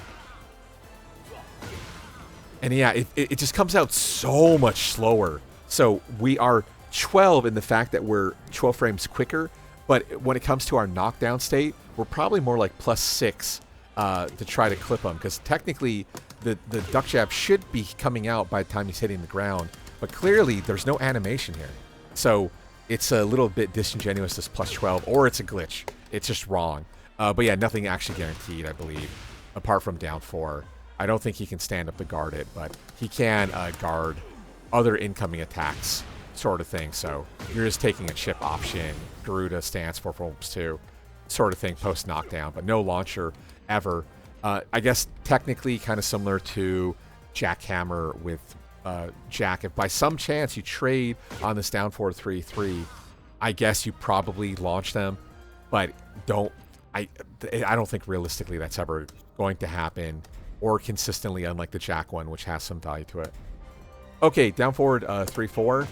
and yeah, it just comes out so much slower. So we are 12 in the fact that we're 12 frames quicker, but when it comes to our knockdown state, we're probably more like +6 to try to clip him, because technically the duck jab should be coming out by the time he's hitting the ground, but clearly there's no animation here. So it's a little bit disingenuous, this +12, or it's a glitch. It's just wrong. But yeah, nothing actually guaranteed, I believe, apart from down 4. I don't think he can stand up to guard it, but he can guard other incoming attacks, sort of thing. So you're just taking a chip option, Garuda Stance, 4 forms 2, sort of thing, post knockdown, but no launcher ever. I guess technically kind of similar to Jackhammer with Jack. If by some chance you trade on this down 4-3-3, I guess you probably launch them, but I don't think realistically that's ever going to happen, or consistently, unlike the Jack one, which has some value to it. Okay, down forward 3-4.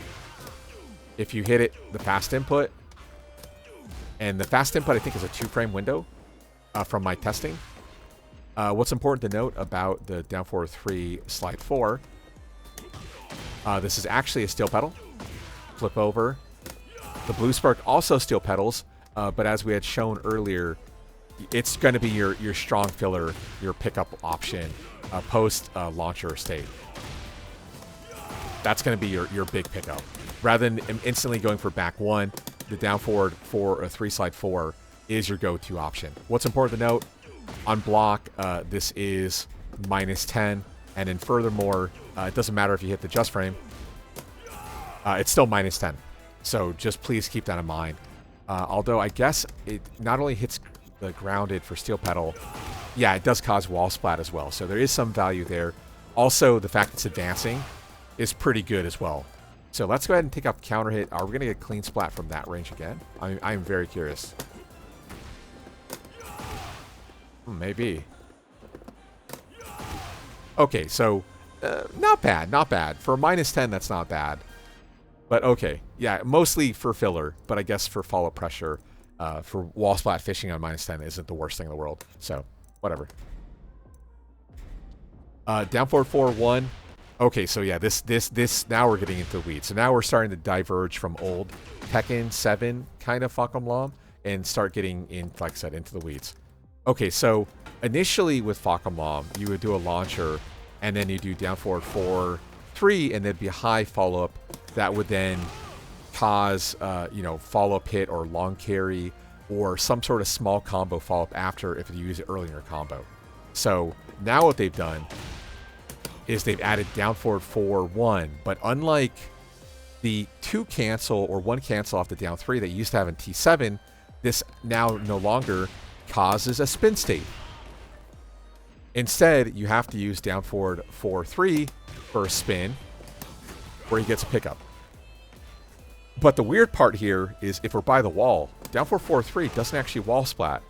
If you hit it, the fast input, and the fast input I think is a 2-frame window from my testing. What's important to note about the down forward 3 slide 4, this is actually a steel pedal. Flip over. The blue spark also steel pedals, but as we had shown earlier, it's going to be your strong filler, your pickup option post launcher state. That's going to be your big pickup. Rather than instantly going for back 1, the down forward 4 or 3 slide 4 is your go-to option. What's important to note, on block, this is -10, and then furthermore, it doesn't matter if you hit the just frame, it's still -10. So just please keep that in mind. Although I guess it not only hits the grounded for steel pedal, yeah, it does cause wall splat as well. So there is some value there. Also, the fact it's advancing is pretty good as well. So let's go ahead and take out counter hit. Are we going to get clean splat from that range again? I'm very curious. Maybe. Okay, so not bad, not bad. For -10, that's not bad. But okay, yeah, mostly for filler, but I guess for follow pressure, for wall splat fishing on -10 isn't the worst thing in the world. So, whatever. Down forward 4-1. Okay, so yeah, this now we're getting into the weeds. So now we're starting to diverge from old Tekken 7 kind of Fahkumram and start getting in, like I said, into the weeds. Okay, so initially with Fahkumram, you would do a launcher, and then you do down forward 4-3, and there'd be a high follow-up that would then cause, follow-up hit or long carry or some sort of small combo follow-up after if you use it early in your combo. So now what they've done is they've added down forward 4-1, but unlike the 2 cancel or 1 cancel off the down 3 that you used to have in T7, this now no longer causes a spin state. Instead, you have to use down forward 4-3 for a spin where he gets a pickup. But the weird part here is if we're by the wall, down forward 4-3 doesn't actually wall splat.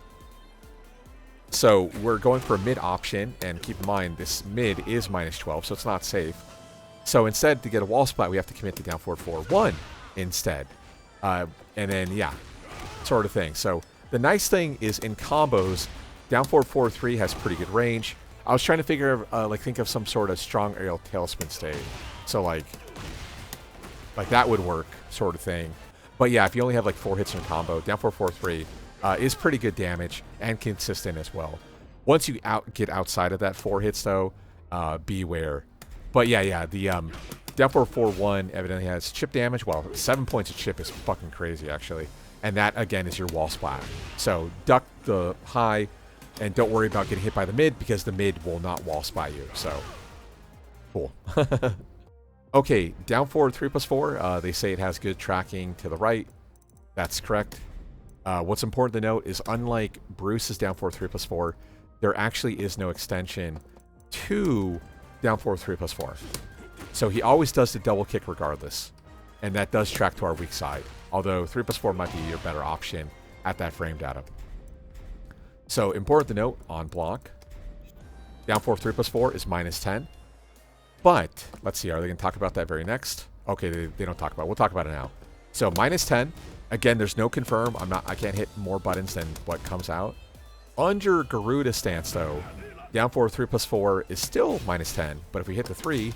So we're going for a mid option, and keep in mind this mid is -12, so it's not safe. So instead, to get a wall splat, we have to commit to down forward 4-1 instead. And then, yeah, sort of thing. So the nice thing is in combos, down forward 4-3 has pretty good range. I was trying to think of some sort of strong aerial tailspin state. So like that would work, sort of thing. But yeah, if you only have like 4 hits in a combo, down forward 4-3 is pretty good damage and consistent as well. Once you get outside of that 4 hits though, beware. But yeah, the down forward 4-1 evidently has chip damage. Well, 7 points of chip is fucking crazy actually. And that, again, is your wall splat. So duck the high, and don't worry about getting hit by the mid, because the mid will not wall splat you. So, cool. Okay, down forward 3+4. They say it has good tracking to the right. That's correct. What's important to note is, unlike Bruce's down forward 3+4, there actually is no extension to down forward 3+4. So he always does the double kick regardless. And that does track to our weak side. Although 3+4 might be your better option at that frame data. So important to note on block, down forward 3+4 is -10. But let's see, are they going to talk about that very next? Okay, they don't talk about it. We'll talk about it now. So -10. Again, there's no confirm. I can't hit more buttons than what comes out. Under Garuda Stance though, down forward 3+4 is still -10. But if we hit the 3,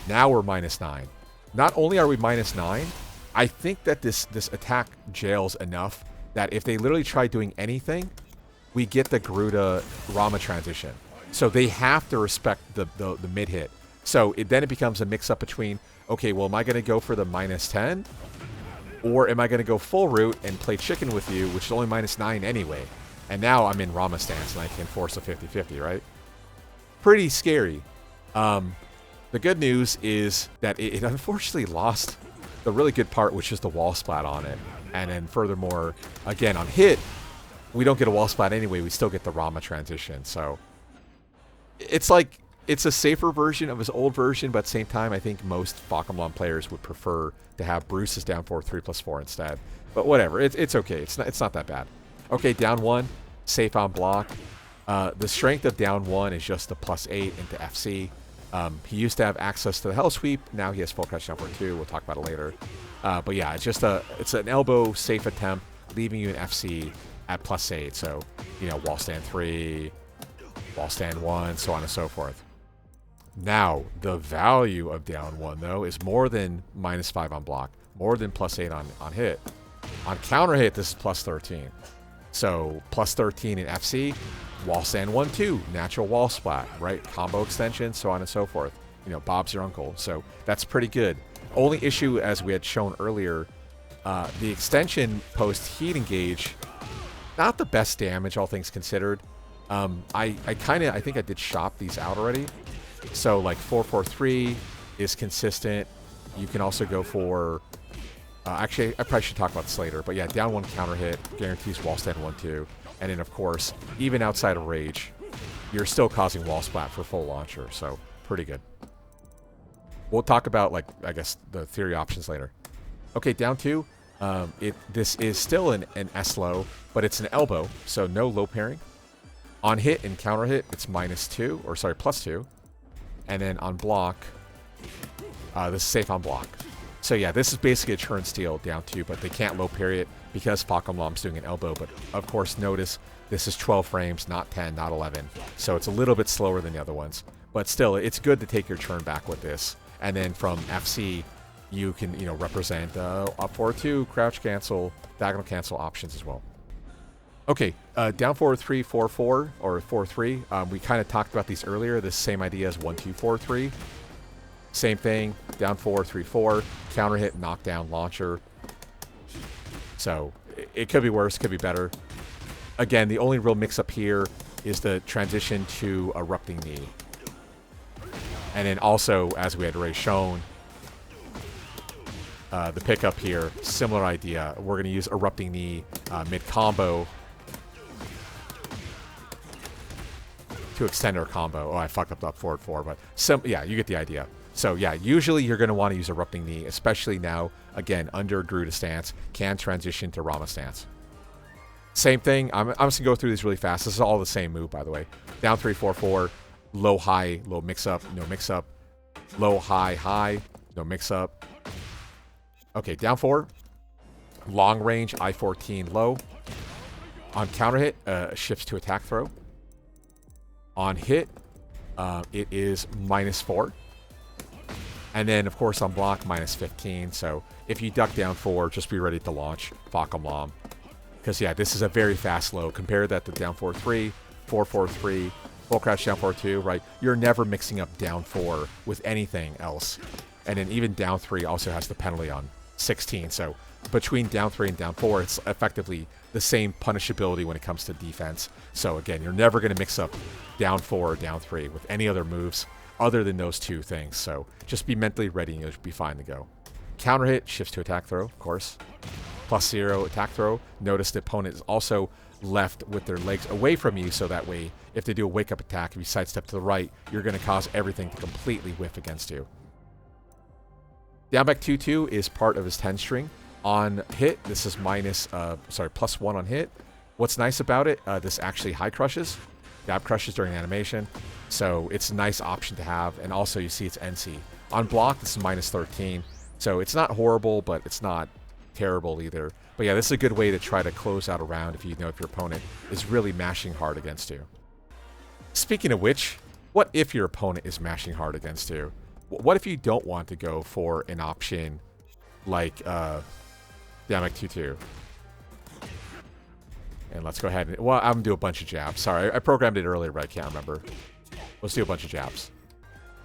now we're -9. not only are we -9, I think that this attack jails enough that if they literally try doing anything, we get the Garuda Rama transition. So they have to respect the mid hit. So then it becomes a mix up between, okay, well, am I going to go for the -10? Or am I going to go full route and play chicken with you, which is only -9 anyway? And now I'm in Rama Stance and I can force a 50-50, right? Pretty scary. The good news is that it unfortunately lost the really good part, which is the wall splat on it. And then furthermore, again, on hit, we don't get a wall splat anyway. We still get the Rama transition. So it's like, it's a safer version of his old version, but at the same time, I think most Fahkumram players would prefer to have Bruce's down 4 3+4 instead. But whatever, it's okay. It's not that bad. Okay, down 1, safe on block. The strength of down 1 is just the +8 into FC. He used to have access to the Hell Sweep. Now he has full crouch down 4 2. We'll talk about it later. But yeah, it's an elbow safe attempt, leaving you an FC at +8. So, you know, wall stand 3, wall stand 1, so on and so forth. Now, the value of down 1, though, is more than -5 on block, more than +8 on hit. On counter hit, this is +13. So, +13 in FC, wall stand 1, 2, natural wall splat, right? Combo extension, so on and so forth. You know, Bob's your uncle. So, that's pretty good. Only issue, as we had shown earlier, the extension post heat engage, not the best damage, all things considered. I think I did shop these out already. So like 4-4-3 is consistent. You can also go for, actually I probably should talk about this later, but yeah, down 1 counter hit guarantees wall stand 1, 2. And then of course, even outside of rage, you're still causing wall splat for full launcher. So pretty good. We'll talk about, like, I guess the theory options later. Okay, down 2. This is still an S low, but it's an elbow, so no low pairing. On hit and counter hit, it's -2, or sorry, +2. And then on block, this is safe on block. So yeah, this is basically a turn steal down 2, but they can't low parry it because Fahkumram's doing an elbow. But of course, notice this is 12 frames, not 10, not 11. So it's a little bit slower than the other ones. But still, it's good to take your turn back with this. And then from FC, you can, you know, represent up 4-2, crouch cancel, diagonal cancel options as well. Okay, down 4-3, 4-4, or 4-3. We kind of talked about these earlier. The same idea as 1-2-4-3. Same thing, down 4-3-4, counter hit, knockdown, launcher. So it could be worse, could be better. Again, the only real mix-up here is the transition to Erupting knee. And then also, as we had already shown, the pickup here, similar idea. We're going to use Erupting knee mid-combo to extend our combo. Oh, I fucked up forward 4, but yeah, you get the idea. So yeah, usually you're going to want to use Erupting knee, especially now, again, under Garuda Stance, can transition to Rama Stance. Same thing, I'm just going to go through these really fast. This is all the same move, by the way. Down 3, 4, 4, low, high, low mix-up, no mix-up. Low, high, high, no mix-up. Okay, down 4, long range, I-14, low. On counter hit, shifts to attack throw. On hit, it is -4. And then, of course, on block, -15. So if you duck down 4, just be ready to launch Fahkumram. Because, yeah, this is a very fast low. Compare that to down 4-3, 4-4-3, full crouch down 4-2, right? You're never mixing up down 4 with anything else. And then even down 3 also has the penalty on 16. So between down 3 and down 4, it's effectively the same punishability when it comes to defense. So again, you're never going to mix up down 4 or down 3 with any other moves other than those two things. So just be mentally ready and you'll be fine to go. Counter hit, shifts to attack throw, of course. +0 attack throw. Notice the opponent is also left with their legs away from you, so that way if they do a wake up attack, if you sidestep to the right, you're going to cause everything to completely whiff against you. Down back 2-2 is part of his 10 string. On hit, this is +1 on hit. What's nice about it, this actually high crushes, dab crushes during animation, so it's a nice option to have. And also you see it's NC. On block, this is -13, so it's not horrible, but it's not terrible either. But yeah, this is a good way to try to close out a round if you know if your opponent is really mashing hard against you. Speaking of which, what if your opponent is mashing hard against you? What if you don't want to go for an option like Damek 2-2? And let's go ahead and, well, I'm gonna do a bunch of jabs. Sorry, I programmed it earlier, but I can't remember. Let's do a bunch of jabs.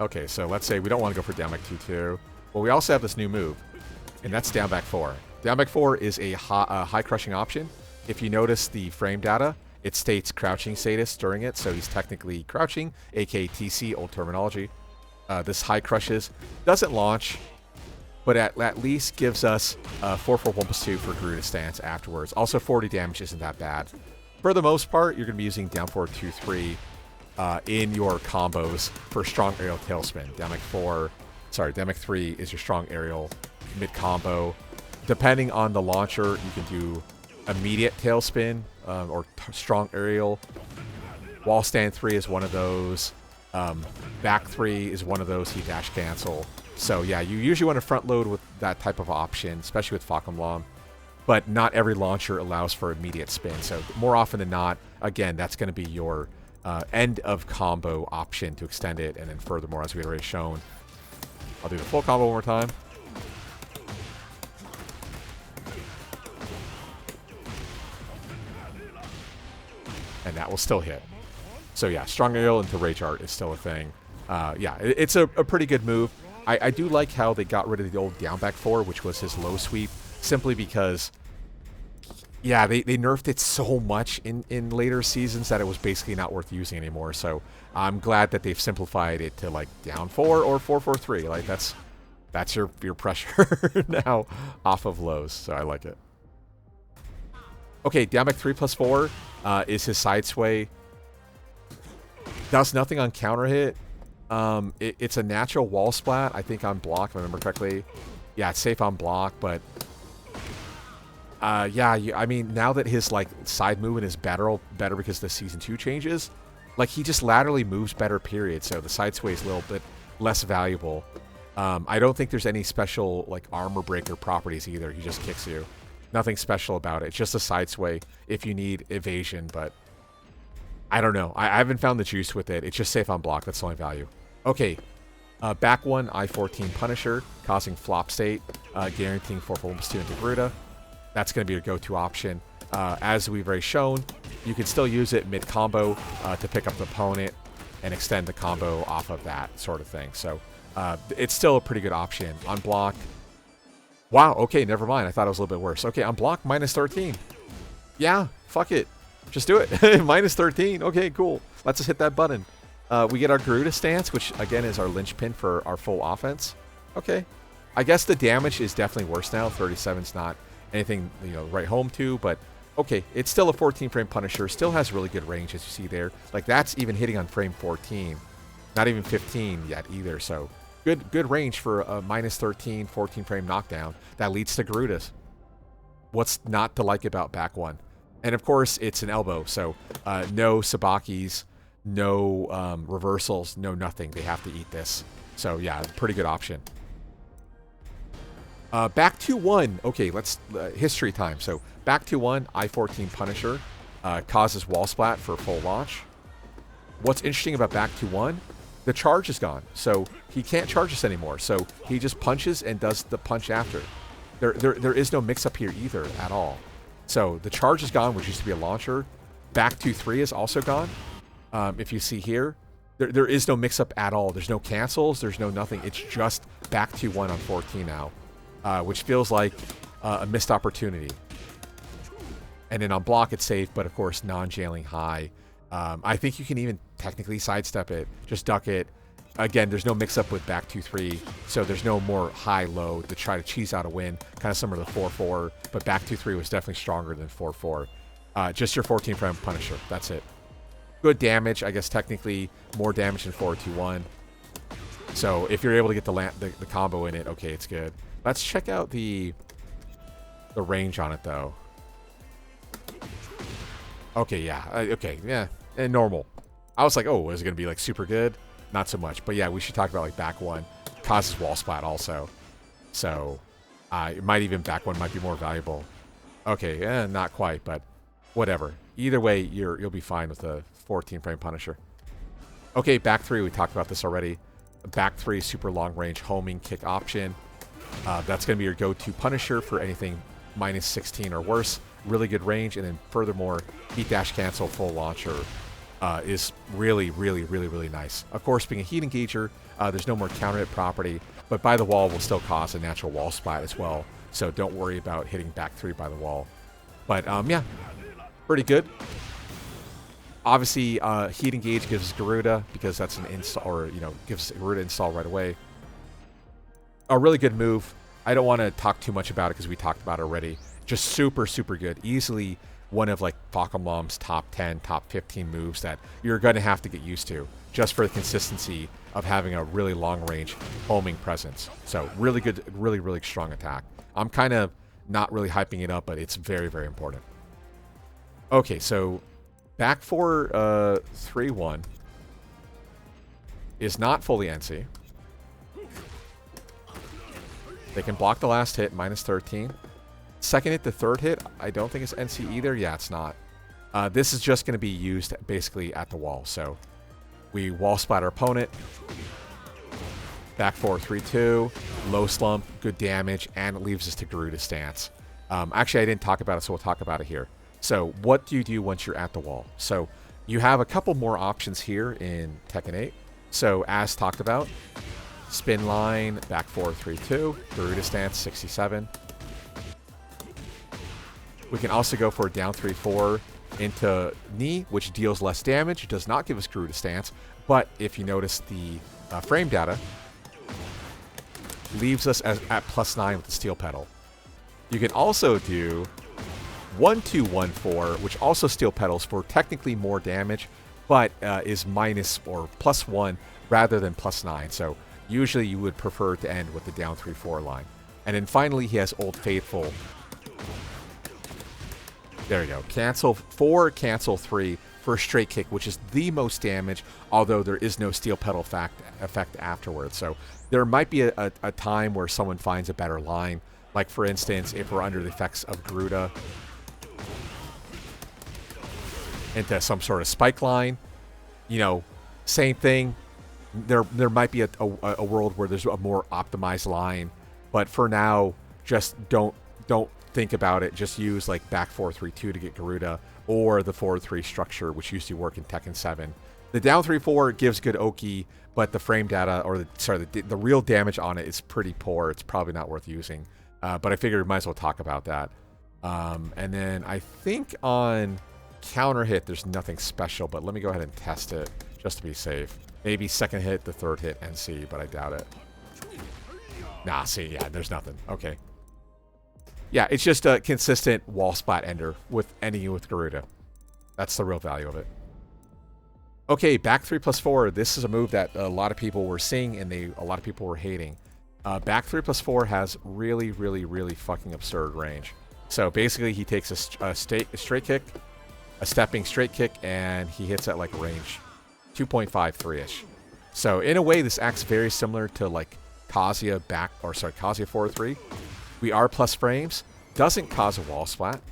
Okay, so let's say we don't want to go for down back 2-2. Well, we also have this new move, and that's down back 4. Down back 4 is a high crushing option. If you notice the frame data, it states crouching status during it, so he's technically crouching, aka TC, old terminology. This high crushes, doesn't launch, but at least gives us 4/4/1+2 for Garuda Stance afterwards. Also 40 damage isn't that bad. For the most part, you're going to be using down 4-2-3 in your combos for strong aerial tailspin. Damek 3 is your strong aerial mid combo. Depending on the launcher, you can do immediate tailspin or strong aerial. Wall stand 3 is one of those. Back 3 is one of those. He dash cancel. So yeah, you usually want to front load with that type of option, especially with Fahkumram. But not every launcher allows for immediate spin. So more often than not, again, that's going to be your end of combo option to extend it. And then furthermore, as we had already shown, I'll do the full combo one more time. And that will still hit. So yeah, strong aerial into rage art is still a thing. Yeah, it's a pretty good move. I do like how they got rid of the old down back 4, which was his low sweep, simply because, yeah, they nerfed it so much in later seasons that it was basically not worth using anymore. So I'm glad that they've simplified it to like down 4 or 4/4/3. Like that's your pressure now off of lows. So I like it. Okay, down back 3+4 is his side sway. Does nothing on counter hit. It's a natural wall splat, I think, on block, if I remember correctly. Yeah, it's safe on block, but yeah, I mean, now that his like side movement is better because the season 2 changes, like he just laterally moves better, period. So the side sway is a little bit less valuable. I don't think there's any special like armor breaker properties either. He just kicks you. Nothing special about it. It's just a side sway if you need evasion, but I don't know. I haven't found the juice with it. It's just safe on block. That's the only value. Okay, back 1, I-14 Punisher, causing flop state, guaranteeing 4/4/2 into Garuda. That's going to be your go-to option. As we've already shown, you can still use it mid-combo to pick up the opponent and extend the combo off of that sort of thing. So it's still a pretty good option. On block, wow, okay, never mind. I thought it was a little bit worse. Okay, on block, -13. Yeah, fuck it. Just do it. -13. Okay, cool. Let's just hit that button. We get our Garuda Stance, which again is our linchpin for our full offense. Okay. I guess the damage is definitely worse now. 37's not anything, you know, right home to, but okay, it's still a 14-frame Punisher. Still has really good range, as you see there. Like, that's even hitting on frame 14. Not even 15 yet either, so good range for a -13, 14-frame knockdown that leads to Garudas. What's not to like about back 1? And of course, it's an elbow, so no Sabakis, no reversals, no nothing. They have to eat this. So yeah, pretty good option. Back to 1. Okay, let's history time. So back to 1, I-14 Punisher causes wall splat for full launch. What's interesting about back to 1? The charge is gone, so he can't charge us anymore. So he just punches and does the punch after. There is no mix up here either at all. So the charge is gone, which used to be a launcher. Back to 3 is also gone. If you see here, there is no mix-up at all. There's no cancels. There's no nothing. It's just back to 1 on 14 now, which feels like a missed opportunity. And then on block, it's safe, but of course, non-jailing high. I think you can even technically sidestep it. Just duck it. Again, there's no mix-up with back 2-3, so there's no more high-low to try to cheese out a win. Kind of similar to 4-4, but back 2-3 was definitely stronger than 4-4. Just your 14-frame Punisher. That's it. Good damage, I guess technically more damage than 4-2-1. So if you're able to get the combo in it, okay, it's good. Let's check out the range on it though. Okay, yeah, okay, yeah, and normal. I was like, oh, is it gonna be like super good? Not so much, but yeah, we should talk about like back 1 causes wall splat also. So it might even back 1 might be more valuable. Okay, not quite, but whatever. Either way, you'll be fine with the 14-frame Punisher. Okay, back 3, we talked about this already. back 3 super long range homing kick option. That's going to be your go-to punisher for anything minus 16 or worse. Really good range, and then furthermore, heat dash cancel full launcher is really, really, really, really nice. Of course, being a heat engager, there's no more counter hit property, but by the wall will still cause a natural wall splat as well. So don't worry about hitting back 3 by the wall. But yeah, pretty good. Obviously, heat engage gives Garuda, because that's an install, or gives Garuda install right away. A really good move. I don't want to talk too much about it because we talked about it already. Just super, super good. Easily one of like Fahkumram's top 10, top 15 moves that you're going to have to get used to, just for the consistency of having a really long range homing presence. So really good, really, really strong attack. I'm kind of not really hyping it up, but it's very, very important. Okay, so back 4 3-1 is not fully NC. They can block the last hit, minus 13. Second hit, the third hit, I don't think it's NC either. Yeah, it's not. This is just going to be used basically at the wall. So we wall splat our opponent. Back 4 3-2. Low slump, good damage, and it leaves us to Garuda Stance. Actually, I didn't talk about it, so we'll talk about it here. So what do you do once you're at the wall? So you have a couple more options here in Tekken 8. So as talked about, spin line, back 4 3-2, Garuda Stance 67. We can also go for a down 3-4 into knee, which deals less damage. It does not give us Garuda Stance, but if you notice the frame data, leaves us at +9 with the steel pedal. You can also do 1-2-1-4, which also steel pedals for technically more damage, but is minus or +1 rather than +9. So usually you would prefer to end with the down 3-4 line. And then finally he has Old Faithful. There you go. Cancel 4, cancel 3 for a straight kick, which is the most damage, although there is no steel pedal effect afterwards. So there might be a time where someone finds a better line. Like for instance, if we're under the effects of Garuda into some sort of spike line, same thing. There might be a world where there's a more optimized line, but for now, just don't think about it. Just use like back 4 3-2 to get Garuda, or the forward 3 structure, which used to work in Tekken 7. The down 3-4 gives good Oki, but the frame data, or the real damage on it is pretty poor. It's probably not worth using. But I figured we might as well talk about that. And then I think on counter hit, there's nothing special, but let me go ahead and test it just to be safe. Maybe second hit, the third hit, NC, but I doubt it. Nah, see, yeah, there's nothing. Okay. Yeah, it's just a consistent wall splat ender with ending with Garuda. That's the real value of it. Okay, back 3+4. This is a move that a lot of people were seeing and a lot of people were hating. Back 3+4 has really, really, really fucking absurd range. So basically, he takes a straight kick, a stepping straight kick, and he hits at like range 2.53-ish. So in a way, this acts very similar to like Kazuya Kazuya 4-3. We are plus frames, doesn't cause a wall splat,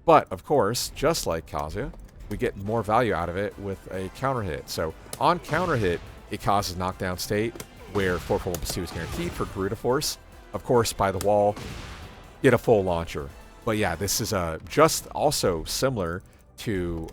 but of course, just like Kazuya, we get more value out of it with a counter hit. So on counter hit, it causes knockdown state, where 4-4-1+2 is guaranteed for Garuda Force. Of course, by the wall, get a full launcher. But yeah, this is just also similar to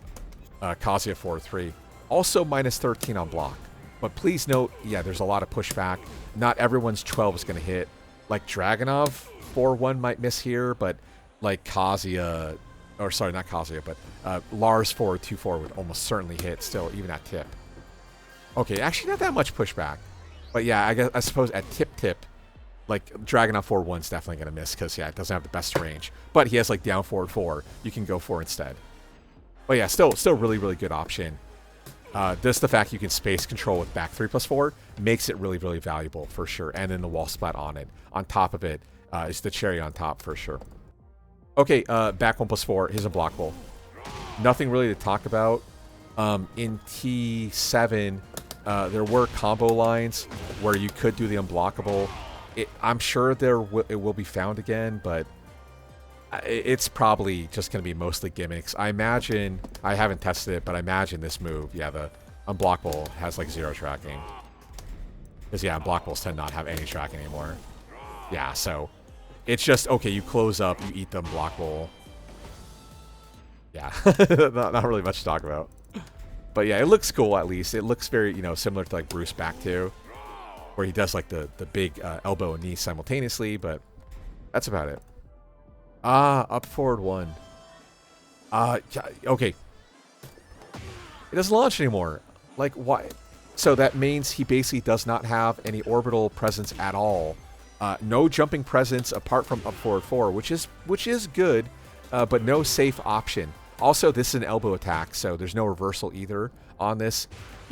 Kazuya 4-3. Also minus 13 on block. But please note, yeah, there's a lot of pushback. Not everyone's 12 is going to hit. Like Dragunov 4-1 might miss here, but like Kazuya, or sorry, not Kazuya, but Lars 4-2-4 would almost certainly hit still, even at tip. Okay, actually not that much pushback. But yeah, I suppose at tip, like Dragunov 4-1 is definitely going to miss because, yeah, it doesn't have the best range. But he has like down forward 4 you can go for instead. But yeah, still really, really good option. Just the fact you can space control with back 3+4 makes it really, really valuable for sure. And then the wall splat on it. On top of it is the cherry on top for sure. Okay, back 1+4 is unblockable. Nothing really to talk about. In T7, there were combo lines where you could do the unblockable. I'm sure it will be found again, but it's probably just going to be mostly gimmicks. I imagine, I haven't tested it, but I imagine this move, yeah, the unblockable has like 0 tracking. Because, yeah, block balls tend not have any track anymore. Yeah, so it's just, okay, you close up, you eat them, block ball. Yeah, not really much to talk about. But, yeah, it looks cool, at least. It looks very, you know, similar to, like, Bruce back 2, where he does, like, the big elbow and knee simultaneously, but that's about it. Up forward 1. Okay. It doesn't launch anymore. Like, why? So that means he basically does not have any orbital presence at all. No jumping presence apart from up forward 4, which is good, but no safe option. Also, this is an elbow attack, so there's no reversal either on this.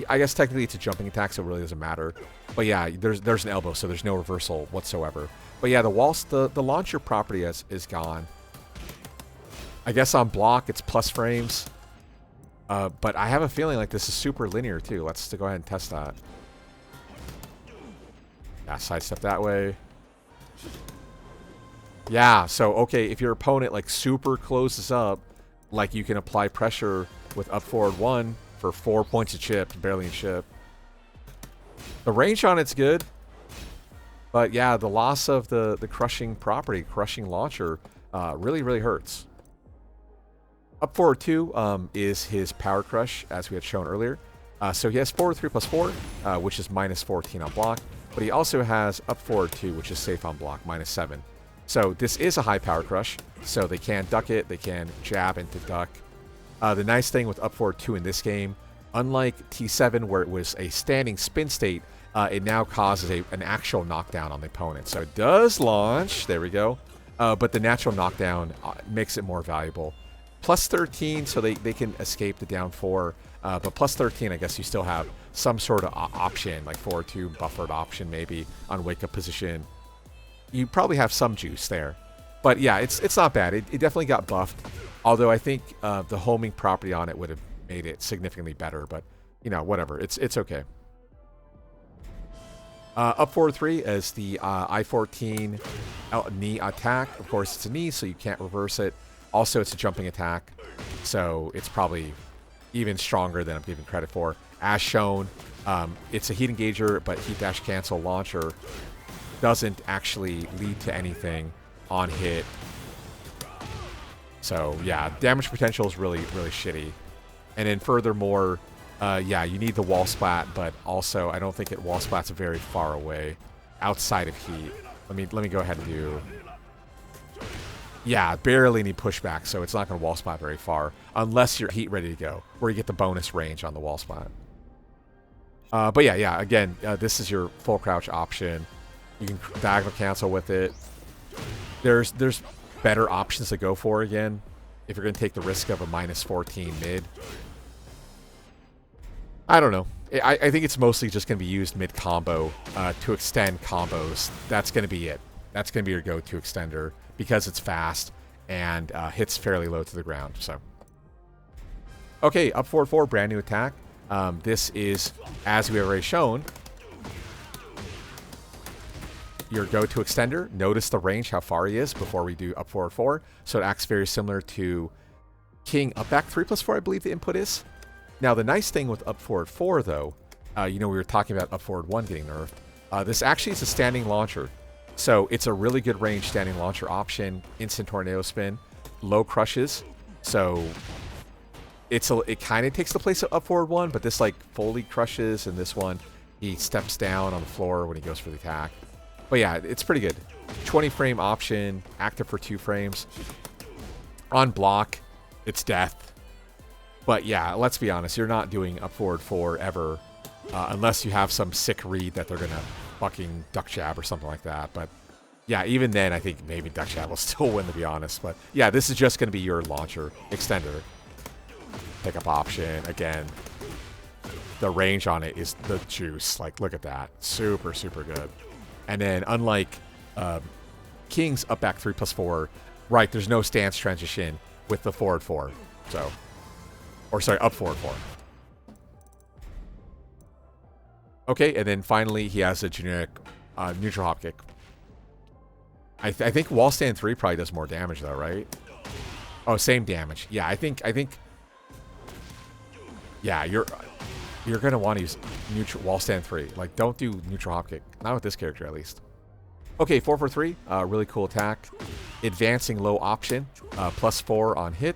I guess technically it's a jumping attack, so it really doesn't matter. But yeah, there's an elbow, so there's no reversal whatsoever. But yeah, the launcher property is gone. I guess on block it's plus frames. But I have a feeling like this is super linear too. Let's go ahead and test that. Yeah, sidestep that way. Yeah, so okay, if your opponent like super closes up, like you can apply pressure with up forward 1 for 4 points of chip, barely in chip. The range on it's good. But yeah, the loss of the crushing property, crushing launcher, really, really hurts. Up forward 2 is his power crush, as we had shown earlier. So he has forward 3 plus 4, which is minus 14 on block. But he also has up forward 2, which is safe on block, minus 7. So this is a high power crush. So they can duck it, they can jab into duck. The nice thing with up forward 2 in this game, unlike T7 where it was a standing spin state, it now causes an actual knockdown on the opponent. So it does launch, there we go. But the natural knockdown makes it more valuable. Plus 13, so they can escape the down 4. But plus 13, I guess you still have some sort of option, like forward 2 buffered option maybe on wake up position. You probably have some juice there. But yeah, it's not bad. It definitely got buffed. Although I think the homing property on it would have made it significantly better. But, you know, whatever. It's okay. Up forward 3 is the I-14 knee attack. Of course, it's a knee, so you can't reverse it. Also, it's a jumping attack, so it's probably even stronger than I'm giving credit for. As shown, it's a heat engager, but heat dash cancel launcher doesn't actually lead to anything on hit. So yeah, damage potential is really, really shitty. And then furthermore, yeah, you need the wall splat, but also I don't think it wall splats very far away outside of heat. Let me go ahead and do. Yeah, barely any pushback, so it's not going to wall splat very far unless you're heat ready to go, where you get the bonus range on the wall splat. But yeah, again, this is your full crouch option. You can diagonal cancel with it. There's better options to go for again if you're going to take the risk of a minus 14 mid. I don't know. I think it's mostly just going to be used mid combo to extend combos. That's going to be it. That's going to be your go-to extender because it's fast and hits fairly low to the ground. So, okay, up forward 4, brand new attack. This is, as we have already shown, your go-to extender. Notice the range, how far he is before we do up forward 4. So it acts very similar to King up back 3 plus 4, I believe the input is. Now, the nice thing with up forward 4, though, you know, we were talking about up forward 1 getting nerfed. This actually is a standing launcher. So it's a really good range standing launcher option. Instant tornado spin, low crushes. So it kind of takes the place of up forward 1, but this like fully crushes, and this one he steps down on the floor when he goes for the attack. But yeah, it's pretty good. 20 frame option, active for 2 frames. On block, it's death. But yeah, let's be honest, you're not doing up forward 4 ever, unless you have some sick read that they're gonna fucking duck jab or something like that. But yeah, even then, I think maybe duck jab will still win, to be honest. But yeah, this is just gonna be your launcher extender. Pickup option again. The range on it is the juice. Like, look at that, super, super good. And then unlike King's up back 3 plus 4, right? There's no stance transition with the forward 4. So. Or sorry, up forward 4. Okay, and then finally he has a generic neutral hop kick. I think wall stand 3 probably does more damage though, right? Oh, same damage. Yeah, I think. Yeah, you're going to want to use neutral wall stand 3. Like, don't do neutral hop kick. Not with this character, at least. Okay, 4 for 3. Really cool attack. Advancing low option. +4 on hit.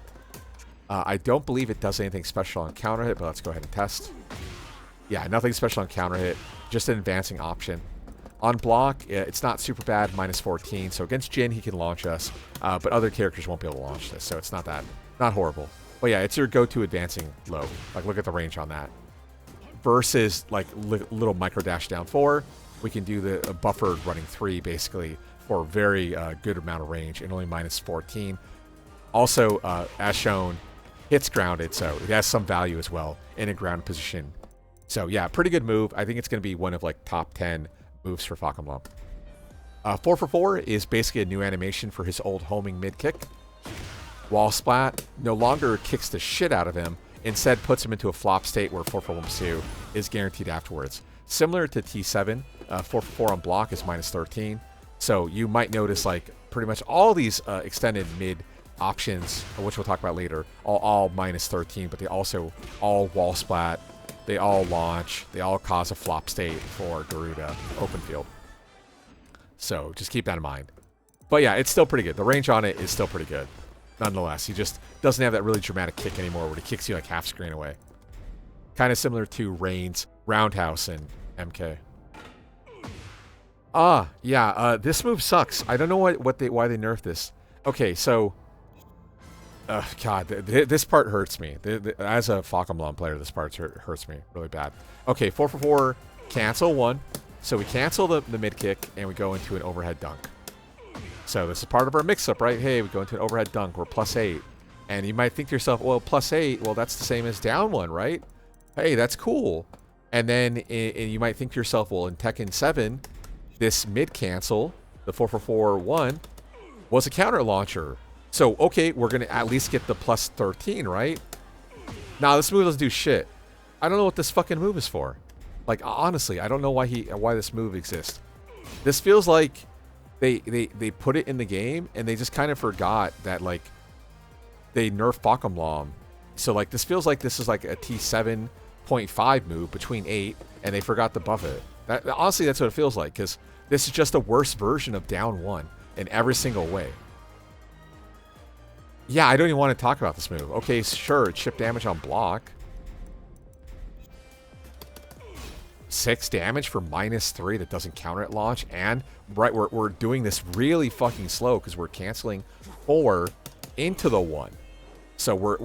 I don't believe it does anything special on counter hit, but let's go ahead and test. Yeah, nothing special on counter hit. Just an advancing option. On block, it's not super bad, -14. So against Jin, he can launch us. But other characters won't be able to launch this. So it's not horrible. But yeah, it's your go-to advancing low. Like, look at the range on that. Versus, like, little micro dash down 4. We can do the buffered running 3, basically, for a very good amount of range and only -14. Also, as shown, hits grounded, so it has some value as well in a ground position. So yeah, pretty good move. I think it's going to be one of, like, top 10 moves for Fahkumram. 4 for 4 is basically a new animation for his old homing mid kick. Wall splat no longer kicks the shit out of him. Instead, puts him into a flop state where 4 for 1 2 is guaranteed afterwards. Similar to T7, 4 for 4 on block is -13. So you might notice, like, pretty much all these extended mid options, which we'll talk about later, all -13, but they also all wall splat, they all launch, they all cause a flop state for Garuda open field. So just keep that in mind. But yeah, it's still pretty good. The range on it is still pretty good. Nonetheless, he just doesn't have that really dramatic kick anymore where he kicks you like half screen away. Kind of similar to Rain's Roundhouse in MK. This move sucks. I don't know why they nerfed this. Okay, so... God, this part hurts me. As a Fahkumram player, this part hurts me really bad. Okay, 4 for 4, cancel 1. So we cancel the mid kick, and we go into an overhead dunk. So this is part of our mix-up, right? Hey, we go into an overhead dunk. We're +8. And you might think to yourself, well, +8, well, that's the same as down 1, right? Hey, that's cool. And then you might think to yourself, well, in Tekken 7, this mid-cancel, the 4 for 4 1, was a counter launcher. So, okay, we're going to at least get the +13, right? Nah, this move doesn't do shit. I don't know what this fucking move is for. Like, honestly, I don't know why this move exists. This feels like they put it in the game and they just kind of forgot that, like, they nerfed Fahkumram. So, like, this feels like this is like a T7.5 move between 8 and they forgot to buff it. Honestly, that's what it feels like, because this is just a worse version of down 1 in every single way. Yeah, I don't even want to talk about this move. Okay, sure, it's chip damage on block. 6 damage for -3 that doesn't counter at launch. And, right, we're doing this really fucking slow because we're canceling 4 into the 1. So we're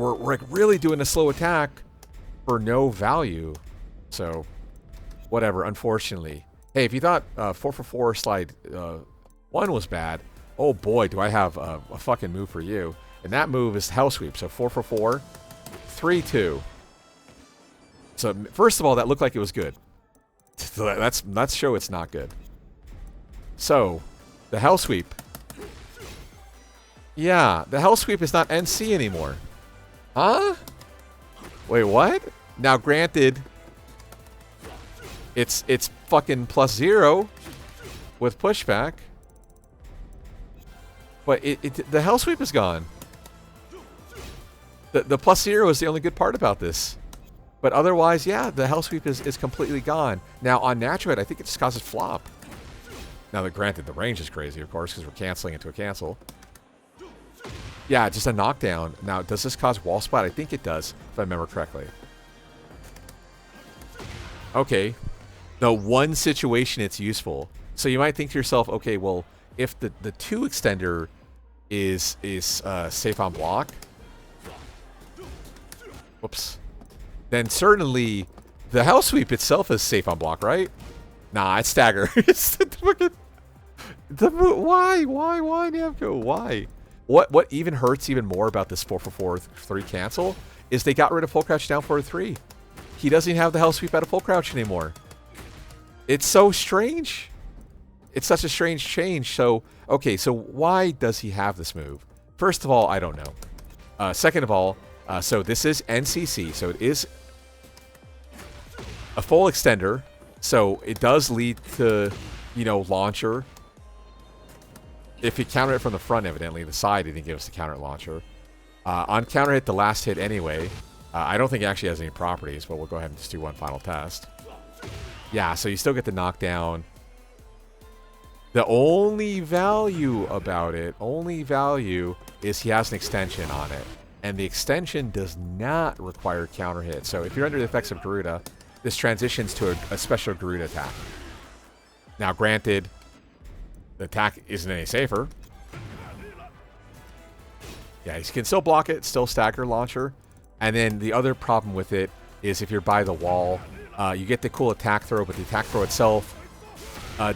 really doing a slow attack for no value. So, whatever, unfortunately. Hey, if you thought 4 for 4 slide 1 was bad, oh boy, do I have a fucking move for you. And that move is Hell Sweep. So 4 for 4, 3-2. So first of all, that looked like it was good. So let's show it's not good. So the Hell Sweep. Yeah, the Hell Sweep is not NC anymore. Huh? Wait, what? Now, granted, it's fucking +0 with pushback. But the Hell Sweep is gone. The +0 is the only good part about this. But otherwise, yeah, the Hell Sweep is completely gone. Now, on Natural Hit, I think it just causes flop. Now, granted, the range is crazy, of course, because we're canceling into a cancel. Yeah, just a knockdown. Now, does this cause wall splat? I think it does, if I remember correctly. Okay. The one situation it's useful. So you might think to yourself, okay, well, if the 2 extender is safe on block, whoops, then certainly the Hell Sweep itself is safe on block, right? Nah, it's stagger. It's why, Namco? Why? What even hurts even more about this 4 for 4 3 cancel is they got rid of full crouch down 4-3. He doesn't even have the Hell Sweep out of full crouch anymore. It's so strange. It's such a strange change. So, okay, so why does he have this move? First of all, I don't know. Second of all, so this is NCC, so it is a full extender. So it does lead to, you know, launcher. If he countered it from the front, evidently, the side didn't give us the counter launcher. On counter hit, the last hit anyway. I don't think it actually has any properties, but we'll go ahead and just do one final test. Yeah, so you still get the knockdown. The only value about it, is he has an extension on it. And the extension does not require counter hit. So if you're under the effects of Garuda, this transitions to a special Garuda attack. Now, granted, the attack isn't any safer. Yeah, you can still block it, still stagger launcher. And then the other problem with it is if you're by the wall, you get the cool attack throw, but the attack throw itself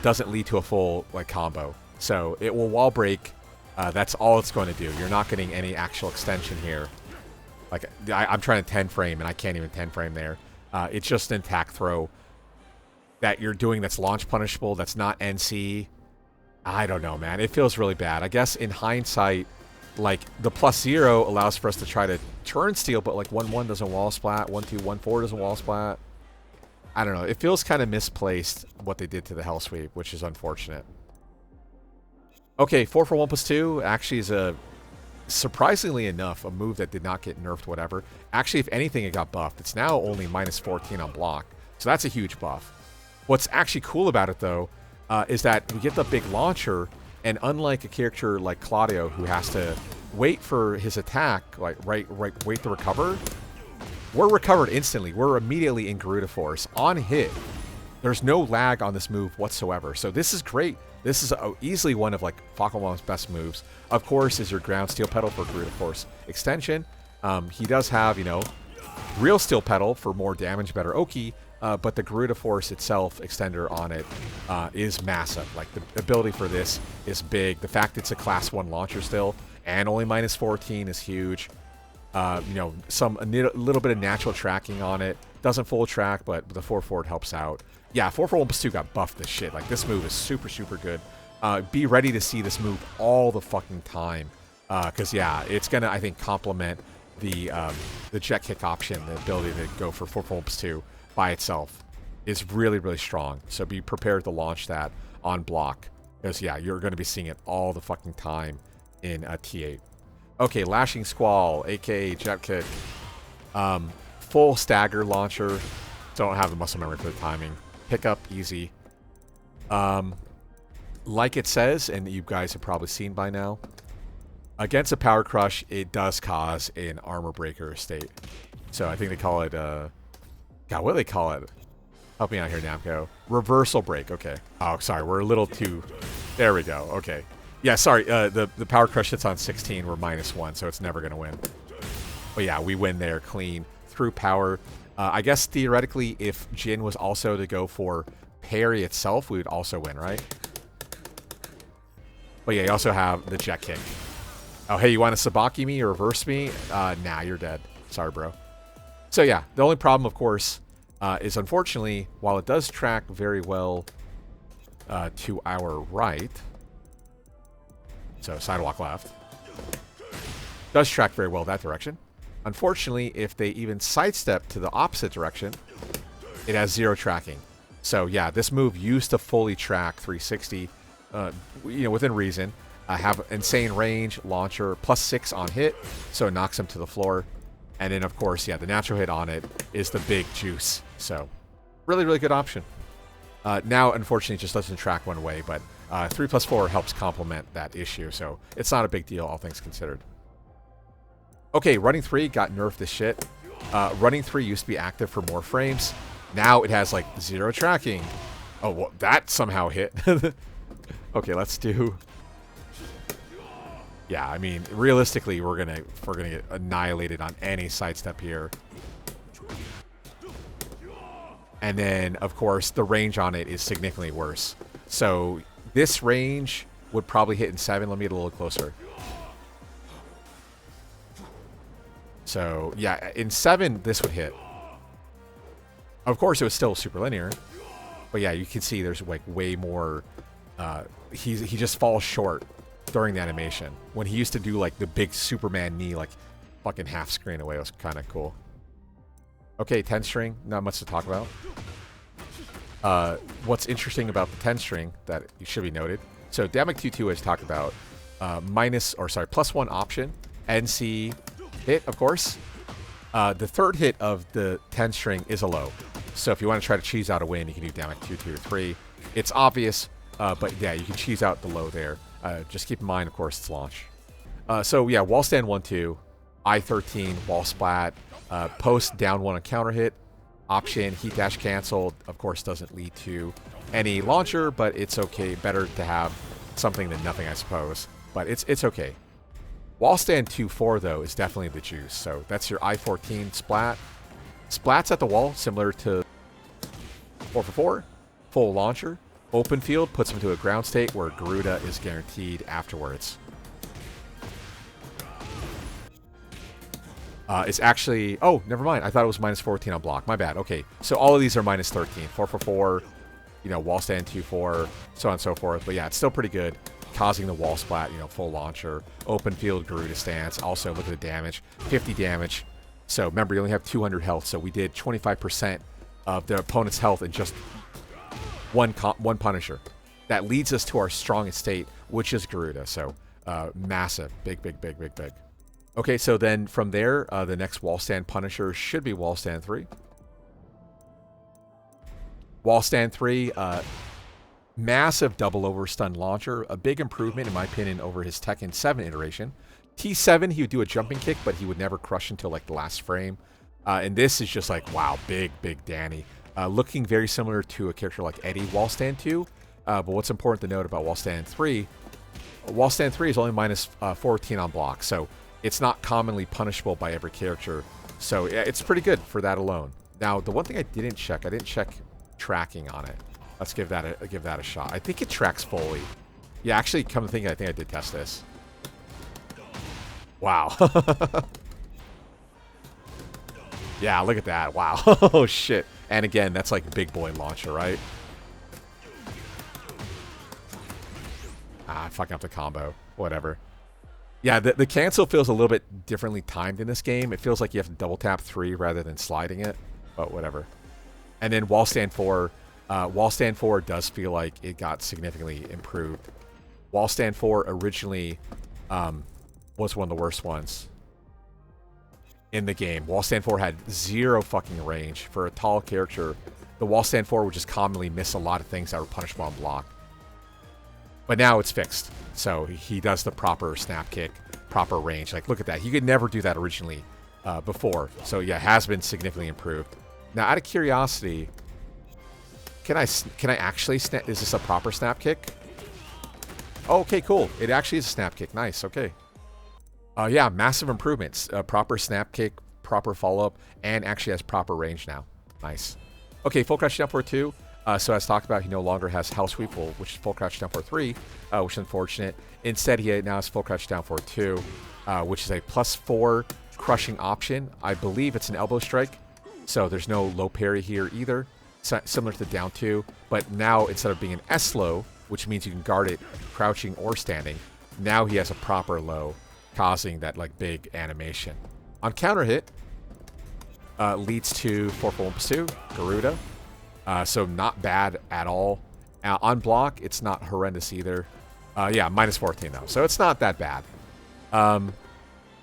doesn't lead to a full combo. So it will wall break. That's all it's going to do. You're not getting any actual extension here. Like I'm trying to 10 frame and I can't even 10 frame there. It's just an attack throw that you're doing that's launch punishable. That's not NC. I don't know, man. It feels really bad. I guess in hindsight, like the +0 allows for us to try to turn steal, but like 1-1 doesn't wall splat, 1-2, 1-4 doesn't wall splat. I don't know. It feels kind of misplaced what they did to the Hell Sweep, which is unfortunate. Okay, 4 for 1 + 2 actually is surprisingly enough, a move that did not get nerfed, whatever. Actually, if anything, it got buffed. It's now only -14 on block. So that's a huge buff. What's actually cool about it, though, is that we get the big launcher, and unlike a character like Claudio, who has to wait for his attack, like wait to recover, we're recovered instantly. We're immediately in Garuda Force. On hit, there's no lag on this move whatsoever. So this is great. This is easily one of Fahkumram's best moves. Of course, is your ground steel pedal for Garuda Force extension. He does have, real steel pedal for more damage, better Oki, but the Garuda Force itself, extender on it, is massive. Like, the ability for this is big. The fact it's a class 1 launcher still, and only -14 is huge. A little bit of natural tracking on it. Doesn't full track, but the 4 forward helps out. Yeah, 4 for 1 + 2 got buffed as shit. Like, this move is super, super good. Be ready to see this move all the fucking time. Because, yeah, it's going to, I think, complement the jet kick option. The ability to go for 4 for 1 + 2 by itself is really, really strong. So be prepared to launch that on block. Because, yeah, you're going to be seeing it all the fucking time in T8. Okay, Lashing Squall, aka jet kick. Full stagger launcher. Don't have the muscle memory for the timing. Pickup, easy. Like it says, and you guys have probably seen by now, against a Power Crush, it does cause an Armor Breaker state. So I think they call it, God, what do they call it? Help me out here, Namco. Reversal Break, okay. Oh, sorry, we're a little too... There we go, okay. Yeah, sorry, the Power Crush hits on 16, we're -1, so it's never going to win. But yeah, we win there clean through power. I guess theoretically, if Jin was also to go for parry itself, we would also win, right? But yeah, you also have the jet kick. Oh, hey, you want to Sabaki me or reverse me? Nah, you're dead. Sorry, bro. So yeah, the only problem, of course, is unfortunately, while it does track very well to our right, so sidewalk left, does track very well that direction. Unfortunately, if they even sidestep to the opposite direction, it has 0 tracking. So yeah, this move used to fully track 360, within reason. Have insane range, launcher, +6 on hit, so it knocks him to the floor. And then, of course, yeah, the natural hit on it is the big juice. So really, really good option. Now, unfortunately, it just doesn't track one way, but 3+4 helps complement that issue. So it's not a big deal, all things considered. Okay, running 3 got nerfed as shit. Running 3 used to be active for more frames. Now it has 0 tracking. Oh, well, that somehow hit. Okay, let's do... Yeah, I mean, realistically, we're gonna get annihilated on any sidestep here. And then, of course, the range on it is significantly worse. So this range would probably hit in 7. Let me get a little closer. So, yeah, in 7, this would hit. Of course, it was still super linear. But yeah, you can see there's way more... he just falls short during the animation. When he used to do the big Superman knee, fucking half screen away. It was kind of cool. Okay, 10 string, not much to talk about. What's interesting about the 10 string that should be noted. So Damage Q2 as talked about, +1 option, NC hit, of course. The third hit of the 10 string is a low. So if you want to try to cheese out a win, you can do damage 2, 2, or 3. It's obvious, but yeah, you can cheese out the low there. Just keep in mind, of course, it's launch. So yeah, wall stand 1, 2, I-13, wall splat, post down 1 on counter hit, option, heat dash canceled, of course doesn't lead to any launcher, but it's okay. Better to have something than nothing, I suppose. But it's okay. Wall stand 2-4 though is definitely the juice. So that's your I-14 splat. Splats at the wall, similar to 4-4, full launcher. Open field puts him into a ground state where Garuda is guaranteed afterwards. It's actually... Oh, never mind. I thought it was minus 14 on block. My bad. Okay, so all of these are minus 13. 4-4, you know, wall stand 2-4, so on and so forth. But yeah, it's still pretty good. Causing the wall splat, you know, full launcher. Open field, Garuda stance. Also, look at the damage. 50 damage. So remember, you only have 200 health. So we did 25% of the opponent's health in just one Punisher. That leads us to our strongest state, which is Garuda. So massive. Big, big, big, big, big. Okay, so then from there, the next wall stand Punisher should be wall stand 3. Wall stand 3, massive double over stun launcher. A big improvement, in my opinion, over his Tekken 7 iteration. T7, he would do a jumping kick, but he would never crush until like the last frame. And this is just like, wow, big, big Danny. Looking very similar to a character like Eddie Wall Stand 2. But what's important to note about Wall Stand 3, Wall Stand 3 is only minus 14 on block. So it's not commonly punishable by every character. So yeah, it's pretty good for that alone. Now, the one thing I didn't check tracking on it. Let's give that a shot. I think it tracks fully. Yeah, actually, come to think, I think I did test this. Wow. Yeah, look at that. Wow. Oh, shit. And again, that's like big boy launcher, right? Ah, fucking up the combo. Whatever. Yeah, the cancel feels a little bit differently timed in this game. It feels like you have to double tap 3 rather than sliding it. But whatever. And then wall stand 4. Wall stand 4 does feel like it got significantly improved. Wall stand 4 originally was one of the worst ones in the game. Wall stand 4 had 0 fucking range. For a tall character, the wall stand 4 would just commonly miss a lot of things that were punishable on block. But now it's fixed. So he does the proper snap kick, proper range. Like, look at that. He could never do that originally before. So yeah, has been significantly improved. Now, out of curiosity, can I actually snap? Is this a proper snap kick? Oh, okay, cool. It actually is a snap kick. Nice. Okay. Yeah, massive improvements. Proper snap kick, proper follow-up, and actually has proper range now. Nice. Okay, full crouch down for 2. So as talked about, he no longer has Hell Sweep, which is full crouch down for 3, which is unfortunate. Instead, he now has full crouch down for 2, which is a +4 crushing option. I believe it's an elbow strike, so there's no low parry here either, similar to the down 2. But now, instead of being an S low, which means you can guard it crouching or standing, now he has a proper low, causing that like big animation. On counter hit, leads to 4-4 pursue, Garuda. So not bad at all. On block, it's not horrendous either. Yeah, -14 though, so it's not that bad.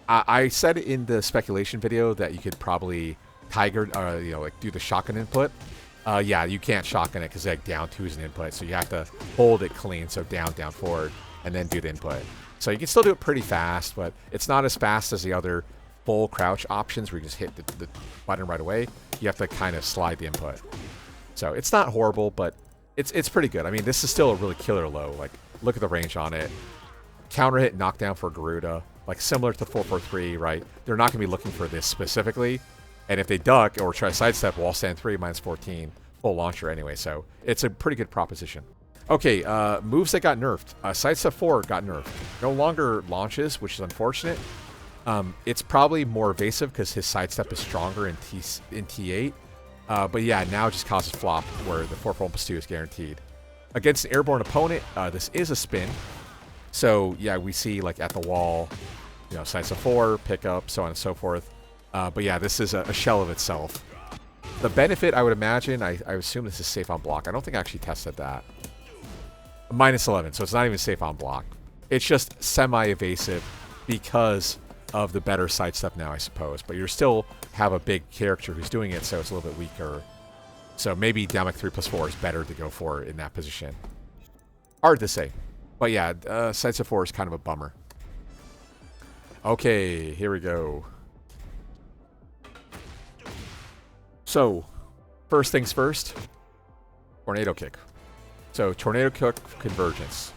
I said in the speculation video that you could probably Tiger, like do the shotgun input. Yeah, you can't shotgun it because like down 2 is an input, so you have to hold it clean, so down, forward, and then do the input. So you can still do it pretty fast, but it's not as fast as the other full crouch options where you just hit the button right away. You have to kind of slide the input. So it's not horrible, but it's pretty good. I mean, this is still a really killer low. Like, look at the range on it. Counter hit, knockdown for Garuda. Like, similar to 4-4-3, right? They're not going to be looking for this specifically. And if they duck or try to sidestep, wall stand 3, -14, full launcher anyway. So it's a pretty good proposition. Okay, moves that got nerfed. Sidestep 4 got nerfed. No longer launches, which is unfortunate. It's probably more evasive because his sidestep is stronger in T8. But yeah, now it just causes flop where the 4-4-2 is guaranteed. Against an airborne opponent, this is a spin. So yeah, we see like at the wall, sidestep 4, pick up, so on and so forth. But yeah, this is a shell of itself. The benefit, I would imagine, I assume this is safe on block. I don't think I actually tested that. -11, so it's not even safe on block. It's just semi-evasive because of the better sidestep now, I suppose. But you still have a big character who's doing it, so it's a little bit weaker. So maybe Damic 3+4 is better to go for in that position. Hard to say. But yeah, sidestep 4 is kind of a bummer. Okay, here we go. So, first things first, Tornado Kick. So, Tornado Kick Convergence.